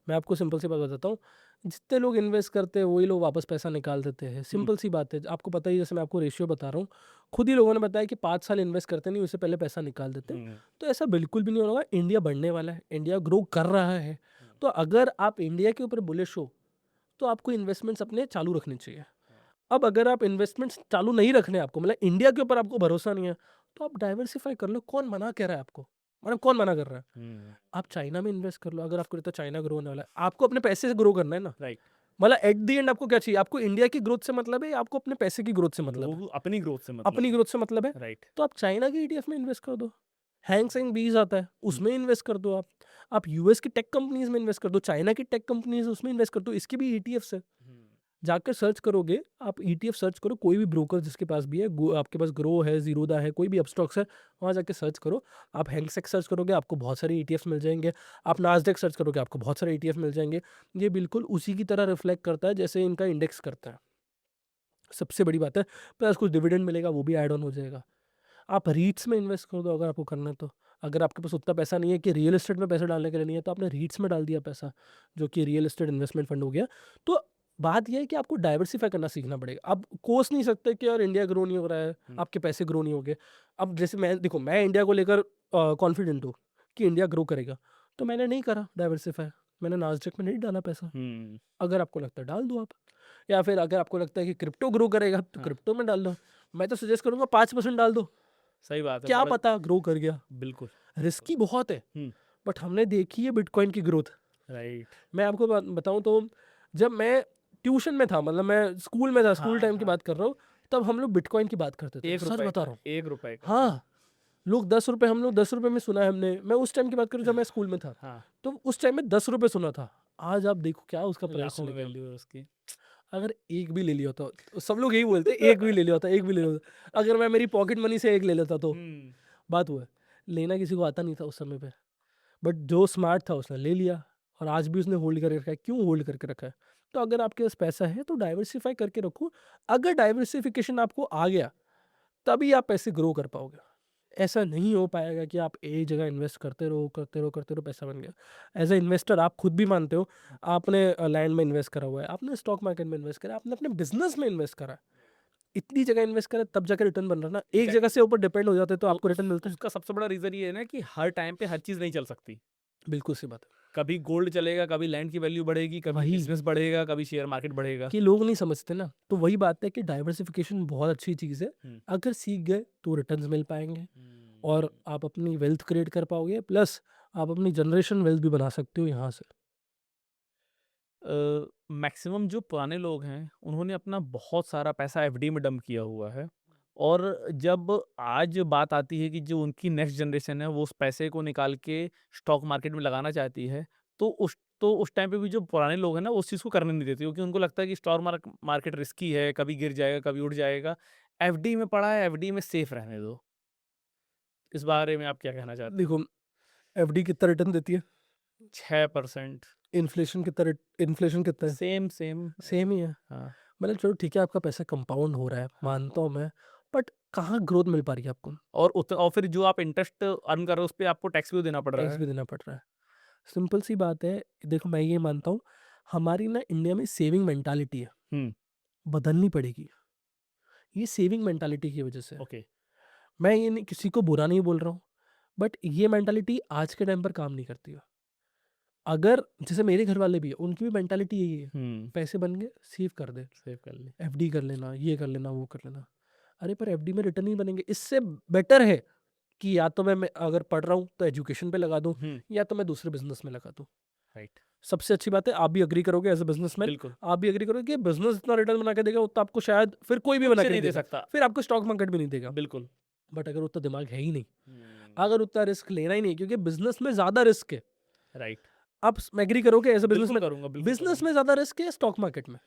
मैं आपको सिंपल सी बात बताता हूँ, जितने लोग इन्वेस्ट करते हैं वही लोग वापस पैसा निकाल देते हैं। हुँ, सिंपल सी बात है, आपको पता ही है, जैसे मैं आपको रेशियो बता रहा हूँ, खुद ही लोगों ने बताया कि 5 साल इन्वेस्ट करते नहीं, उससे पहले पैसा निकाल देते हैं। हुँ, तो ऐसा बिल्कुल भी नहीं होगा, इंडिया बढ़ने वाला है, इंडिया ग्रो कर रहा है। हुँ, तो अगर आप इंडिया के ऊपर बुलिश हो, तो आपको इन्वेस्टमेंट्स अपने चालू रखने चाहिए। अब अगर आप इन्वेस्टमेंट्स चालू नहीं रखने, आपको मतलब इंडिया के ऊपर आपको भरोसा नहीं है, तो आप डाइवर्सिफ़ाई कर लो, कौन मना कह रहा है आपको? मतलब कौन मना कर रहा है? हुँ, आप चाइना में इन्वेस्ट कर लो, अगर आपको लगता है चाइना ग्रो होने वाला है। आपको अपने पैसे से ग्रो करना है ना, राइट। मतलब एट द एंड आपको क्या चाहिए? आपको इंडिया की ग्रोथ से मतलब है या आपको अपने पैसे की ग्रोथ से मतलब है? लोग अपनी ग्रोथ से मतलब अपनी है। ग्रोथ से मतलब है, राइट। तो आप चाइना के ईटीएफ में इन्वेस्ट कर दो। हैंग सेंग बीज आता है, हुँ, उसमें इन्वेस्ट कर दो आप। आप यूएस की टेक कंपनीज़ में इन्वेस्ट कर दो, चाइना की टेक कंपनीज़ उसमें इन्वेस्ट कर दो, इसकी भी ईटीएफ्स है। हुँ, जाकर सर्च करोगे, आप ईटीएफ सर्च करो, कोई भी ब्रोकर जिसके पास भी है, आपके पास ग्रो है, ज़ीरोधा है, कोई भी अपस्टॉक्स है, वहाँ जाके सर्च करो। आप हैंगसेक सर्च करोगे, आपको बहुत सारे ईटीएफ्स मिल जाएँगे। आप नास्डैक सर्च करोगे, आपको बहुत सारे ईटीएफ मिल जाएँगे। ये बिल्कुल उसी की तरह रिफ्लेक्ट करता है जैसे इनका इंडेक्स करता है। सबसे बड़ी बात है, प्लस कुछ डिविडेंड मिलेगा, वो भी ऐड ऑन हो जाएगा। आप रीट्स में इन्वेस्ट कर दो अगर आपको करना है तो। अगर आपके पास उतना पैसा नहीं है कि रियल एस्टेट में पैसा डालने के लिए नहीं है, तो आपने रीट्स में डाल दिया पैसा, जो कि रियल एस्टेट इन्वेस्टमेंट फंड हो गया। तो बात ये है कि आपको डाइवर्सिफ़ाई करना सीखना पड़ेगा। आप कोस नहीं सकते कि यार इंडिया ग्रो नहीं हो रहा है, हुँ, आपके पैसे ग्रो नहीं होंगे। अब जैसे मैं इंडिया को लेकर कॉन्फिडेंट हूँ कि इंडिया ग्रो करेगा, तो मैंने नहीं करा डाइवर्सिफ़ाई, मैंने नास्डैक में नहीं डाला पैसा। हुँ, अगर आपको लगता है डाल दो आप, या फिर अगर आपको लगता है कि क्रिप्टो ग्रो करेगा, तो हाँ, क्रिप्टो में डाल दो। मैं तो सजेस्ट करूँगा 5% डाल दो, सही बात है, क्या बड़ा पता ग्रो कर गया। बिल्कुल, बिल्कुल। रिस्की बहुत है, हुँ, बट हमने देखी है बिटकॉइन की ग्रोथ। राइट। मैं आपको बताऊँ तो, जब मैं ट्यूशन में था, मतलब मैं स्कूल में था, स्कूल हाँ, टाइम की हाँ, बात कर रहा हूँ, तब हम लोग बिटकॉइन की बात करते थे, सच ₹1 बता का, रहा हूँ। ₹1 का। हाँ, लोग ₹10, हम लोग ₹10 में सुना है हमने। मैं उस टाइम की बात करूँ जब मैं स्कूल में था, हाँ, तो उस टाइम में ₹10 सुना था। आज आप देखो क्या उसका प्राइस लाखों में चले गया। वैल्यू है उसकी। अगर एक भी ले लिया होता, तो सब लोग यही बोलते हैं, एक भी ले लिया होता, एक भी ले लिया होता। अगर मैं मेरी पॉकेट मनी से एक ले लेता तो, हुँ, बात वो है। लेना किसी को आता नहीं था उस समय पे, बट जो स्मार्ट था उसने ले लिया, और आज भी उसने होल्ड करके रखा है। क्यों होल्ड करके रखा है? तो अगर आपके पास पैसा है तो डाइवर्सिफ़ाई करके रखो। अगर डाइवर्सिफ़िकेशन आपको आ गया, तभी आप पैसे ग्रो कर पाओगे। ऐसा नहीं हो पाएगा कि आप एक जगह इन्वेस्ट करते रहो, करते रहो, करते रहो, पैसा बन गया। एज़ अ इन्वेस्टर आप खुद भी मानते हो, आपने लैंड में इन्वेस्ट करा हुआ है, आपने स्टॉक मार्केट में इन्वेस्ट करा है, आपने अपने बिज़नेस में इन्वेस्ट करा है। इतनी जगह इन्वेस्ट करा है, तब जाके रिटर्न बन रहा है ना। एक जगह एग्ज़ैक्टली। से ऊपर डिपेंड हो जाते तो तो आपको रिटर्न मिलता है। उसका सबसे बड़ा रीज़न ये है ना कि हर टाइम पे हर चीज़ नहीं चल सकती। बिल्कुल सी बात है। कभी गोल्ड चलेगा, कभी लैंड की वैल्यू बढ़ेगी, कभी वही, बिज़नेस बढ़ेगा, कभी शेयर मार्केट बढ़ेगा। कि लोग नहीं समझते ना, तो वही बात है कि डाइवर्सिफ़िकेशन बहुत अच्छी चीज़ है। हुँ, अगर सीख गए तो रिटर्न्स मिल पाएँगे, और हुँ। आप अपनी वेल्थ क्रिएट कर पाओगे, प्लस आप अपनी जनरेशन वेल्थ भी बना सकते हो यहाँ से। मैक्सिमम जो पुराने लोग हैं, उन्होंने अपना बहुत सारा पैसा एफडी में डंप किया हुआ है और जब आज बात आती है कि जो उनकी नेक्स्ट जनरेशन है वो उस पैसे को निकाल के स्टॉक मार्केट में लगाना चाहती है, तो उस टाइम पे भी जो पुराने लोग हैं ना, वो उस चीज़ को करने नहीं देते, क्योंकि उनको लगता है कि स्टॉक मार्केट रिस्की है, कभी गिर जाएगा, कभी उड़ जाएगा। एफडी में पड़ा है, एफडी में सेफ रहने दो। इस बारे में आप क्या कहना चाहते हैं? देखो, एफडी कितना रिटर्न देती है? 6%। इन्फ्लेशन कितना है? Same, same. सेम ही है। हाँ, मतलब चलो ठीक है, आपका पैसा कंपाउंड हो रहा है, हाँ। मानता हूँ मैं, बट कहाँ ग्रोथ मिल पा रही है आपको? और फिर जो आप इंटरेस्ट अर्न कर रहे हो, उस पे आपको टैक्स भी देना पड़ रहा टैक्स है। भी देना पड़ रहा है। सिंपल सी बात है, देखो मैं ये मानता हूँ, हमारी ना इंडिया में सेविंग मेंटालिटी है, हुँ, बदलनी पड़ेगी। ये सेविंग मेंटालिटी की वजह से है। ओके। मैं ये नहीं, किसी को बुरा नहीं बोल रहा हूँ, बट ये मेंटालिटी आज के टाइम पर काम नहीं करती है। अगर जैसे मेरे घर वाले भी है, उनकी भी मेंटालिटी यही है, हुँ, पैसे बन गए सेव कर दे, सेव कर ली। एफडी कर लेना, ये कर लेना, वो कर लेना। अरे पर एफडी में रिटर्न नहीं बनेंगे, इससे बेटर है कि या तो मैं अगर पढ़ रहा हूँ तो एजुकेशन पे लगा दूँ, हुँ, या तो मैं दूसरे बिजनेस में लगा दूँ। राइट। सबसे अच्छी बात है, आप भी एग्री करोगे एज अ बिजनेसमैन, बिल्कुल, आप भी एग्री करोगे कि बिजनेस इतना रिटर्न बना के देगा उतना आपको शायद फिर कोई भी बना कुछ के नहीं नहीं दे देगा, सकता। फिर आपको स्टॉक मार्केट भी नहीं देगा। बिल्कुल। बट अगर उतना दिमाग है ही नहीं, हुँ, अगर उतना रिस्क लेना ही नहीं, क्योंकि बिजनेस में ज्यादा रिस्क है। राइट। आप एग्री करोगे एज अ बिल्कुल बिजनेसमैन, करूँगा, बिल्कुल बिजनेस करूँगा। में ज्यादा रिस्क है स्टॉक मार्केट में?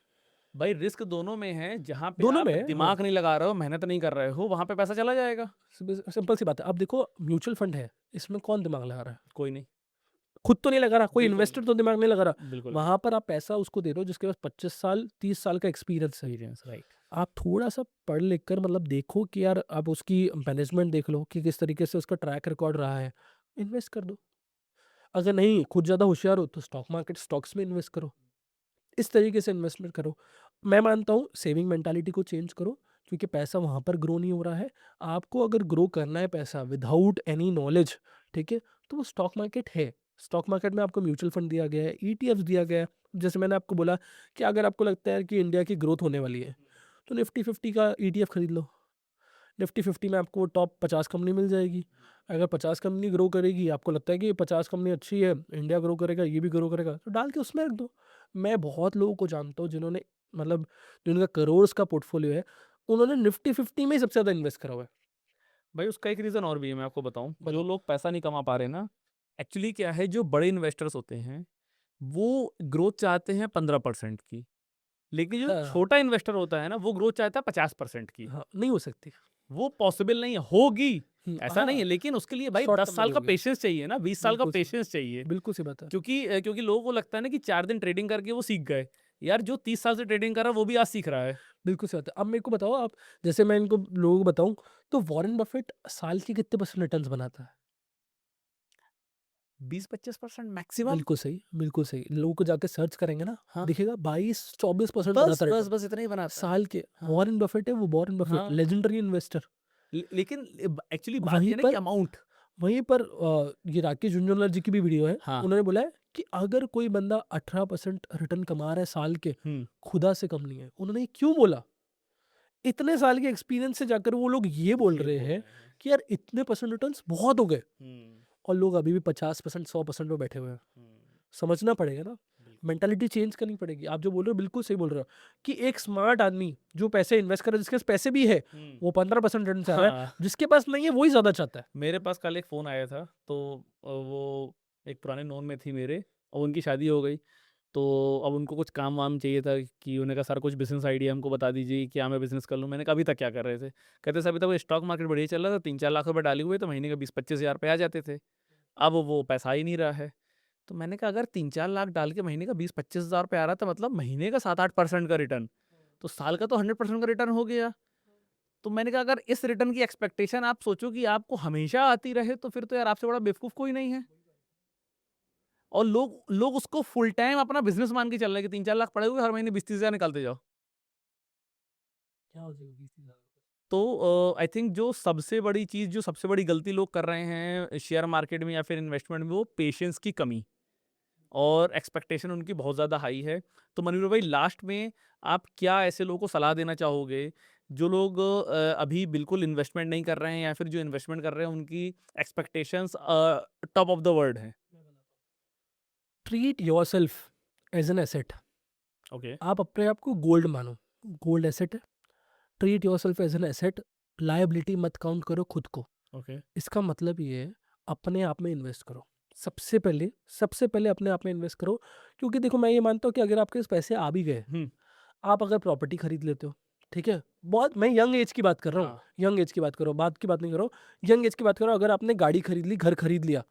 भाई रिस्क दोनों में है, जहाँ पे दोनों में आप है, हाँ। दिमाग नहीं लगा रहे हो, मेहनत नहीं कर रहे हो, वहाँ पे पैसा चला जाएगा। सिंपल सी बात है, अब देखो म्यूचुअल फंड है, इसमें कौन दिमाग लगा रहा है? कोई नहीं। खुद तो नहीं लगा रहा, कोई बिल्कुल इन्वेस्टर नहीं। तो दिमाग नहीं लगा रहा। बिल्कुल नहीं। वहां पर आप पैसा उसको दे रहे हो जिसके पास 25 साल 30 साल का एक्सपीरियंस है। Experience, right. आप थोड़ा सा पढ़ लिख कर मतलब देखो कि यार, आप उसकी मैनेजमेंट देख लो कि किस तरीके से उसका ट्रैक रिकॉर्ड रहा है, इन्वेस्ट कर दो। अगर नहीं खुद ज़्यादा होशियार हो तो स्टॉक मार्केट स्टॉक्स में इन्वेस्ट करो, इस तरीके से इन्वेस्टमेंट करो। मैं मानता हूँ सेविंग मेंटालिटी को चेंज करो, क्योंकि पैसा वहाँ पर ग्रो नहीं हो रहा है। आपको अगर ग्रो करना है पैसा विदाउट एनी नॉलेज, ठीक है, तो वो स्टॉक मार्केट है। स्टॉक मार्केट में आपको म्यूचुअल फंड दिया गया है, ईटीएफ्स दिया गया है। जैसे मैंने आपको बोला कि अगर आपको लगता है कि इंडिया की ग्रोथ होने वाली है, तो निफ्टी 50 का ईटीएफ खरीद लो। निफ्टी 50 में आपको टॉप 50 कंपनी मिल जाएगी। अगर 50 कंपनी ग्रो करेगी, आपको लगता है कि ये 50 कंपनी अच्छी है, इंडिया ग्रो करेगा, ये भी ग्रो करेगा, तो डाल के उसमें रख दो। मैं बहुत लोगों को जानता हूँ जिन्होंने, मतलब जिनका करोड़्स का पोर्टफोलियो है, उन्होंने निफ्टी 50 में ही सबसे ज़्यादा इन्वेस्ट करा हुआ है। भाई उसका एक रीज़न और भी है, मैं आपको बताऊँ। जो बताओ। लोग पैसा नहीं कमा पा रहे ना, एक्चुअली क्या है, जो बड़े इन्वेस्टर्स होते हैं, वो ग्रोथ चाहते हैं 15% की। लेकिन जो हाँ, छोटा इन्वेस्टर होता है ना, वो ग्रोथ चाहता है 50% की। हाँ, नहीं हो सकती। वो पॉसिबल नहीं है, होगी, ऐसा नहीं हाँ, है, लेकिन उसके लिए भाई शॉर्ट 10 टर्म में साल नहीं का होगी। पेशेंस चाहिए ना, 20 साल का बिल्कुल सी बात, पेशेंस चाहिए। बिल्कुल सी बात है। क्योंकि लोगों को लगता है ना कि 4 दिन ट्रेडिंग करके वो सीख गए। यार जो 30 साल से ट्रेडिंग कर रहा है, वो भी आज सीख रहा है। बिल्कुल सही बात है। अब मेरे को बताओ आप, जैसे मैं इनको लोगों को बताऊँ, तो वॉरेन बफेट साल के कितने परसेंट रिटर्न्स बनाता है? 20-25% मैक्सिमम। बिल्कुल सही, बिल्कुल सही। लोगों को जाके सर्च करेंगे ना, हाँ, दिखेगा 22-24% बस, बनाता बस, रिटर्न बस इतना ही बनाता है। साल के। हाँ, वॉरेन बफेट है वो, वॉरेन बफेट हाँ। Legendary investor. लेकिन एक्चुअली बात ये वहीं है ना कि पर अमाउंट। वहीं पर ये राकेश झुनझुनवाला जी की भी वीडियो है। हाँ। उन्होंने बोला है कि अगर कोई बंदा 18% रिटर्न कमा रहा है साल के, हुँ। खुदा से कम नहीं है। उन्होंने ये क्यों बोला? इतने साल के एक्सपीरियंस से जाकर वो लोग ये बोल ये रहे बोल हैं रहे हैं। कि यार इतने परसेंट रिटर्न्स बहुत हो गए, हुँ, और लोग अभी भी 50% 100% पे बैठे हुए हैं। हुँ। समझना पड़ेगा ना, बिल्कुल। मेंटालिटी चेंज करनी पड़ेगी। आप जो बोल रहे हो बिल्कुल सही बोल रहे हो, कि एक स्मार्ट आदमी जो पैसे इन्वेस्ट कर रहा है, जिसके पास पैसे भी है, हुँ। वो 15% रिटर्न चाह रहा है, हाँ, जिसके पास नहीं है वही ज्यादा चाहता है। मेरे पास कल एक फ़ोन आया था, तो वो एक पुराने नोन में थी मेरे, और उनकी शादी हो गई। तो अब उनको कुछ काम-वाम चाहिए था, कि उन्होंने कहा सर कुछ बिज़नेस आइडिया हमको बता दीजिए, क्या मैं बिज़नेस कर लूँ? मैंने कहा अभी तक क्या कर रहे थे? कहते सर अभी तक वो स्टॉक मार्केट बढ़िया चल रहा था, 3-4 लाख रुपए डाले हुए तो महीने का 20-25 हज़ार रुपए आ जाते थे। अब वो पैसा आ ही नहीं रहा है। तो मैंने कहा अगर 3-4 लाख डाल के महीने का 20-25 हज़ार रुपए आ रहा था, मतलब महीने का 7-8% का रिटर्न, तो साल का तो 100% का रिटर्न हो गया। तो मैंने कहा अगर इस रिटर्न की एक्सपेक्टेशन आप सोचो कि आपको हमेशा आती रहे, तो फिर तो यार आपसे बड़ा बेवकूफ़ कोई नहीं है। और लोग लोग उसको फुल टाइम अपना बिज़नेस मान के चल रहे हैं कि 3-4 लाख पड़े हुए, हर महीने 20-30 हज़ार निकालते जाओ। क्या हो जाएगा 20-30 हज़ार? तो आई थिंक जो सबसे बड़ी चीज़, जो सबसे बड़ी गलती लोग कर रहे हैं शेयर मार्केट में या फिर इन्वेस्टमेंट में, वो पेशेंस की कमी और एक्सपेक्टेशन उनकी बहुत ज़्यादा हाई है। तो मनवीर भाई लास्ट में आप क्या ऐसे लोगों को सलाह देना चाहोगे, जो लोग अभी बिल्कुल इन्वेस्टमेंट नहीं कर रहे हैं, या फिर जो इन्वेस्टमेंट कर रहे हैं उनकी expectations top of the world हैं? Treat yourself as an asset. Okay. आप अपने आप को गोल्ड मानो, गोल्ड एसेट है। Treat yourself as an asset. Liability मत काउंट करो खुद को। ओके। इसका मतलब ये है, अपने आप में इन्वेस्ट करो। सबसे पहले अपने आप में इन्वेस्ट करो, क्योंकि देखो मैं ये मानता हूँ कि अगर आपके पास पैसे आ भी गए, हुँ। आप अगर प्रॉपर्टी खरीद लेते हो, ठीक है? बहुत मैं यंग एज की बात कर रहा हूँ, हाँ। यंग एज की बात कर रहा हूँ, बाद की बात नहीं कर रहा हूँ, यंग एज की बात कर रहा हूँ। अगर आपने गाड़ी खरीद ली, घर खरीद लिया,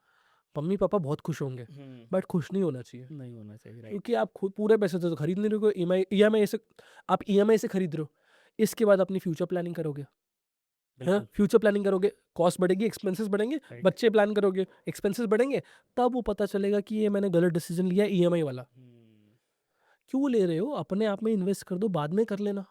मम्मी-पापा बहुत खुश होंगे, हुँ। बट खुश नहीं होना चाहिए। नहीं होना चाहिए, राइट। क्योंकि आप खुद पूरे पैसे से तो खरीद नहीं रहे हो, ईएमआई से आप ईएमआई से खरीद रहे हो। इसके बाद अपनी फ्यूचर प्लानिंग करोगे, है ना? बिल्कुल, फ्यूचर प्लानिंग करोगे, कॉस्ट बढ़ेगी, एक्सपेंसेस बढ़ेंगे, राइट। बच्चे प्लान करोगे, एक्सपेंसेस बढ़ेंगे, तब वो पता चलेगा कि ये मैंने गलत डिसीजन लिया ईएमआई वाला। हुँ। क्यों ले रहे हो? अपने आप में इन्वेस्ट कर दो, बाद में कर लेना।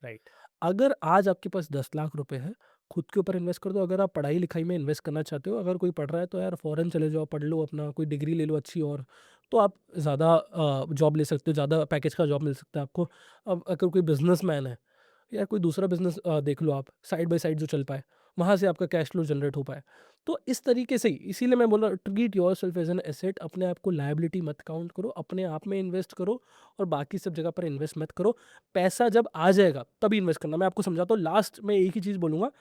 राइट। अगर आज आपके पास 10 लाख रुपए है, खुद के ऊपर इन्वेस्ट कर दो। अगर आप पढ़ाई-लिखाई में इन्वेस्ट करना चाहते हो, अगर कोई पढ़ रहा है तो यार फ़ॉरेन चले जाओ, पढ़ लो अपना, कोई डिग्री ले लो अच्छी और, तो आप ज़्यादा जॉब ले सकते हो, ज़्यादा पैकेज का जॉब मिल सकता है आपको। अब अगर कोई बिज़नेसमैन है, या कोई दूसरा बिज़नेस देख लो आप, साइड बाय साइड जो चल पाए, वहाँ से आपका कैश फ्लो जनरेट हो पाए। तो इस तरीके से ही, इसीलिए मैं बोल रहा हूँ, treat yourself as an asset. अपने आप को लायबिलिटी मत काउंट करो, अपने आप में इन्वेस्ट करो और बाकी सब जगह पर इन्वेस्ट मत करो। पैसा जब आ जाएगा तभी इन्वेस्ट करना। मैं आपको समझाता हूँ, लास्ट में एक ही चीज़ बोलूँगा।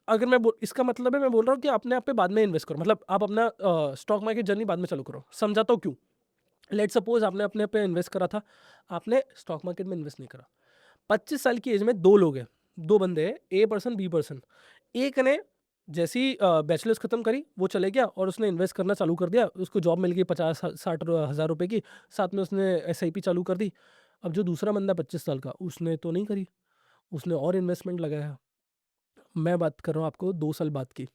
अगर इसका मतलब है, मैं बोल रहा हूँ कि अपने आप पे बाद में इन्वेस्ट करो। मतलब आप अपना स्टॉक मार्केट जर्नी बाद में चालू करो। समझाता हूँ क्यों। लेट्स सपोज़ आपने अपने पे इन्वेस्ट करा था, आपने स्टॉक मार्केट में इन्वेस्ट नहीं करा। 25 साल की एज में 2 लोग हैं, 2 बंदे हैं, ए पर्सन, बी पर्सन। एक ने जैसे ही बैचलर्स खत्म करी, वो चले गया और उसने इन्वेस्ट करना चालू कर दिया। उसको जॉब मिल गई 50-60 हज़ार रुपए की, साथ में उसने एसआईपी चालू कर दी। अब जो दूसरा बंदा 25 साल का, उसने तो नहीं करी, उसने और इन्वेस्टमेंट लगाया। मैं बात कर रहा हूँ आपको 2 साल बाद की।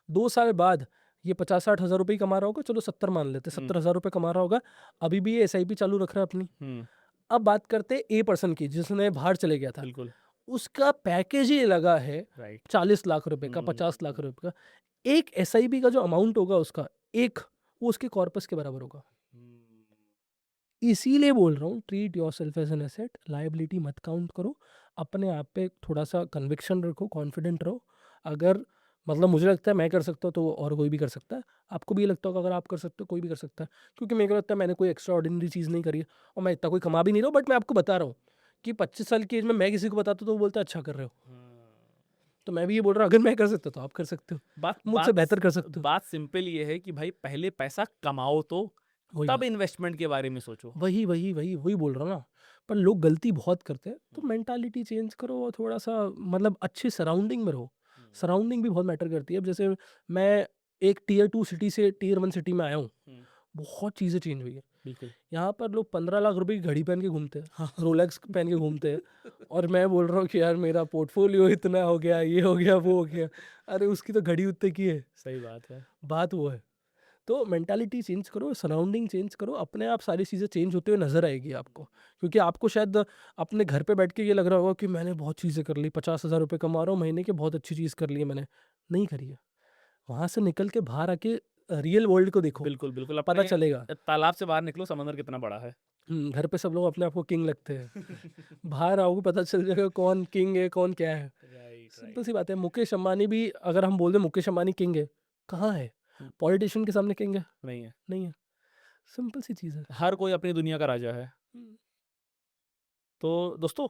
2 साल बाद ये 50-60 हज़ार रुपए ही कमा रहा होगा, चलो 70 मान लेते हैं, हुँ। 70 हज़ार रुपए कमा रहा होगा। अभी भी ये एसआईपी चालू रख रहा है अपनी। हुँ। अब बात करते हैं ए पर्सन की, जिसने बाहर चले गया था। बिल्कुल, उसका पैकेज ही लगा है राइट। 40 लाख रुपए का, हुँ, 50 लाख रुपए का। एक एसआईपी का जो अमाउंट होगा उसका, एक, वो उसके कॉर्पस के बराबर होगा। हुँ। इसीलिए बोल रहा हूँ, treat yourself as an asset, liability मत काउंट करो। अपने आप पे थोड़ा-सा कन्विक्शन रखो, कॉन्फिडेंट रहो। अगर मतलब मुझे लगता है मैं कर सकता हूँ तो और कोई भी कर सकता है। आपको भी ये लगता होगा अगर आप कर सकते हो, कोई भी कर सकता है। क्योंकि मेरे को लगता है मैंने कोई एक्स्ट्रा ऑर्डिनरी चीज़ नहीं करी है और मैं इतना कोई कमा भी नहीं रहा हूँ, बट मैं आपको बता रहा हूँ कि 25 साल की एज में मैं किसी को बताता हूँ तो वो बोलता है अच्छा कर रहे हो। तो मैं भी ये बोल रहा हूँ, अगर मैं कर सकता हूँ तो आप कर सकते हो। बात मुझसे बात बेहतर कर सकते हो। बात सिंपल ये है कि भाई पहले पैसा कमाओ तो, वही तब बात। इन्वेस्टमेंट के बारे में सोचो। वही बोल रहा हूँ ना। पर लोग गलती बहुत करते हैं, तो हुँ। मेंटालिटी चेंज करो और थोड़ा-सा मतलब अच्छी सराउंडिंग में रहो। हुँ। सराउंडिंग भी बहुत मैटर करती है। अब जैसे मैं एक टियर 2 सिटी से टियर 1 सिटी में आया हूँ, हुँ। बहुत चीज़ें चेंज हुई हैं। बिल्कुल। यहाँ पर लोग 15 लाख रुपए की घड़ी पहन के घूमते हैं, हाँ। रोलेक्स पहन के घूमते हैं और मैं बोल रहा हूँ कि यार मेरा पोर्टफोलियो इतना हो गया, ये हो गया, वो हो गया। अरे उसकी तो घड़ी उतने की है, सही बात है। बात वो है। तो मेंटालिटी चेंज करो, सराउंडिंग चेंज करो, अपने आप सारी चीज़ें चेंज होते हुए नज़र आएगी आपको। क्योंकि आपको शायद अपने घर पे बैठ के ये लग रहा होगा कि मैंने बहुत चीज़ें कर ली, 50,000 रुपए कमा रहा हूँ महीने के, बहुत अच्छी चीज़ कर ली है मैंने। नहीं करी है। वहाँ से निकल के बाहर आके रियल वर्ल्ड को देखो, बिल्कुल, बिल्कुल पता अपने चलेगा। तालाब से बाहर निकलो, समंदर कितना बड़ा है। घर पे सब लोग अपने आप को किंग लगते हैं। बाहर आओगे पता चल जाएगा कौन किंग है, कौन क्या है। Right, simple right. सी बात है, मुकेश अंबानी भी अगर हम बोल दें मुकेश अंबानी किंग है, कहाँ है? हुँ। पॉलिटिशियन के सामने किंग है? नहीं है। नहीं है। सिंपल सी चीज़ है। हर कोई अपनी दुनिया का राजा है। हुँ। तो दोस्तों,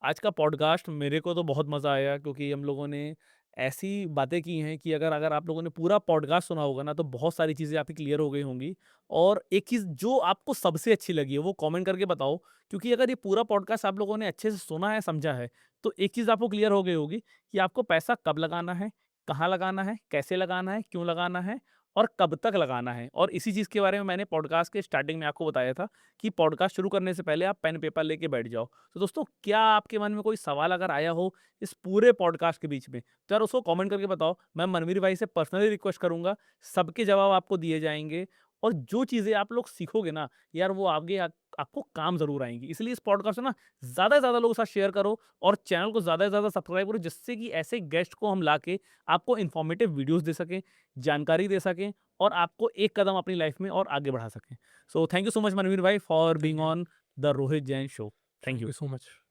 आज का पॉडकास्ट मेरे को तो बहुत मज़ा आया, क्योंकि हम लोगों ने ऐसी बातें की हैं कि अगर अगर आप लोगों ने पूरा पॉडकास्ट सुना होगा ना, तो बहुत सारी चीज़ें आपकी क्लियर हो गई होंगी। और एक चीज़ जो आपको सबसे अच्छी लगी है वो कमेंट करके बताओ, क्योंकि अगर ये पूरा पॉडकास्ट आप लोगों ने अच्छे से सुना है, समझा है, तो एक चीज़ आपको क्लियर हो गई होगी कि आपको पैसा कब लगाना है, कहाँ लगाना है, कैसे लगाना है, क्यों लगाना है और कब तक लगाना है। और इसी चीज़ के बारे में मैंने पॉडकास्ट के स्टार्टिंग में आपको बताया था कि पॉडकास्ट शुरू करने से पहले आप पेन पेपर लेके बैठ जाओ। तो दोस्तों, क्या आपके मन में कोई सवाल अगर आया हो इस पूरे पॉडकास्ट के बीच में, तो यार उसको कमेंट करके बताओ। मैं मनवीर भाई से पर्सनली रिक्वेस्ट करूँगा, सबके जवाब आपको दिए जाएँगे। और जो चीज़ें आप लोग सीखोगे ना, यार वो आगे आपको काम ज़रूर आएँगी। इसलिए इस पॉडकास्ट को ना ज़्यादा से ज़्यादा लोगों के साथ शेयर करो और चैनल को ज़्यादा से ज़्यादा सब्सक्राइब करो, जिससे कि ऐसे गेस्ट को हम लाके आपको इन्फॉर्मेटिव वीडियोज़ दे सकें, जानकारी दे सकें और आपको एक कदम अपनी लाइफ में और आगे बढ़ा सकें। So thank you so much Manveer भाई for thank being you. On the Rohit Jain show. Thank thank you. You so much.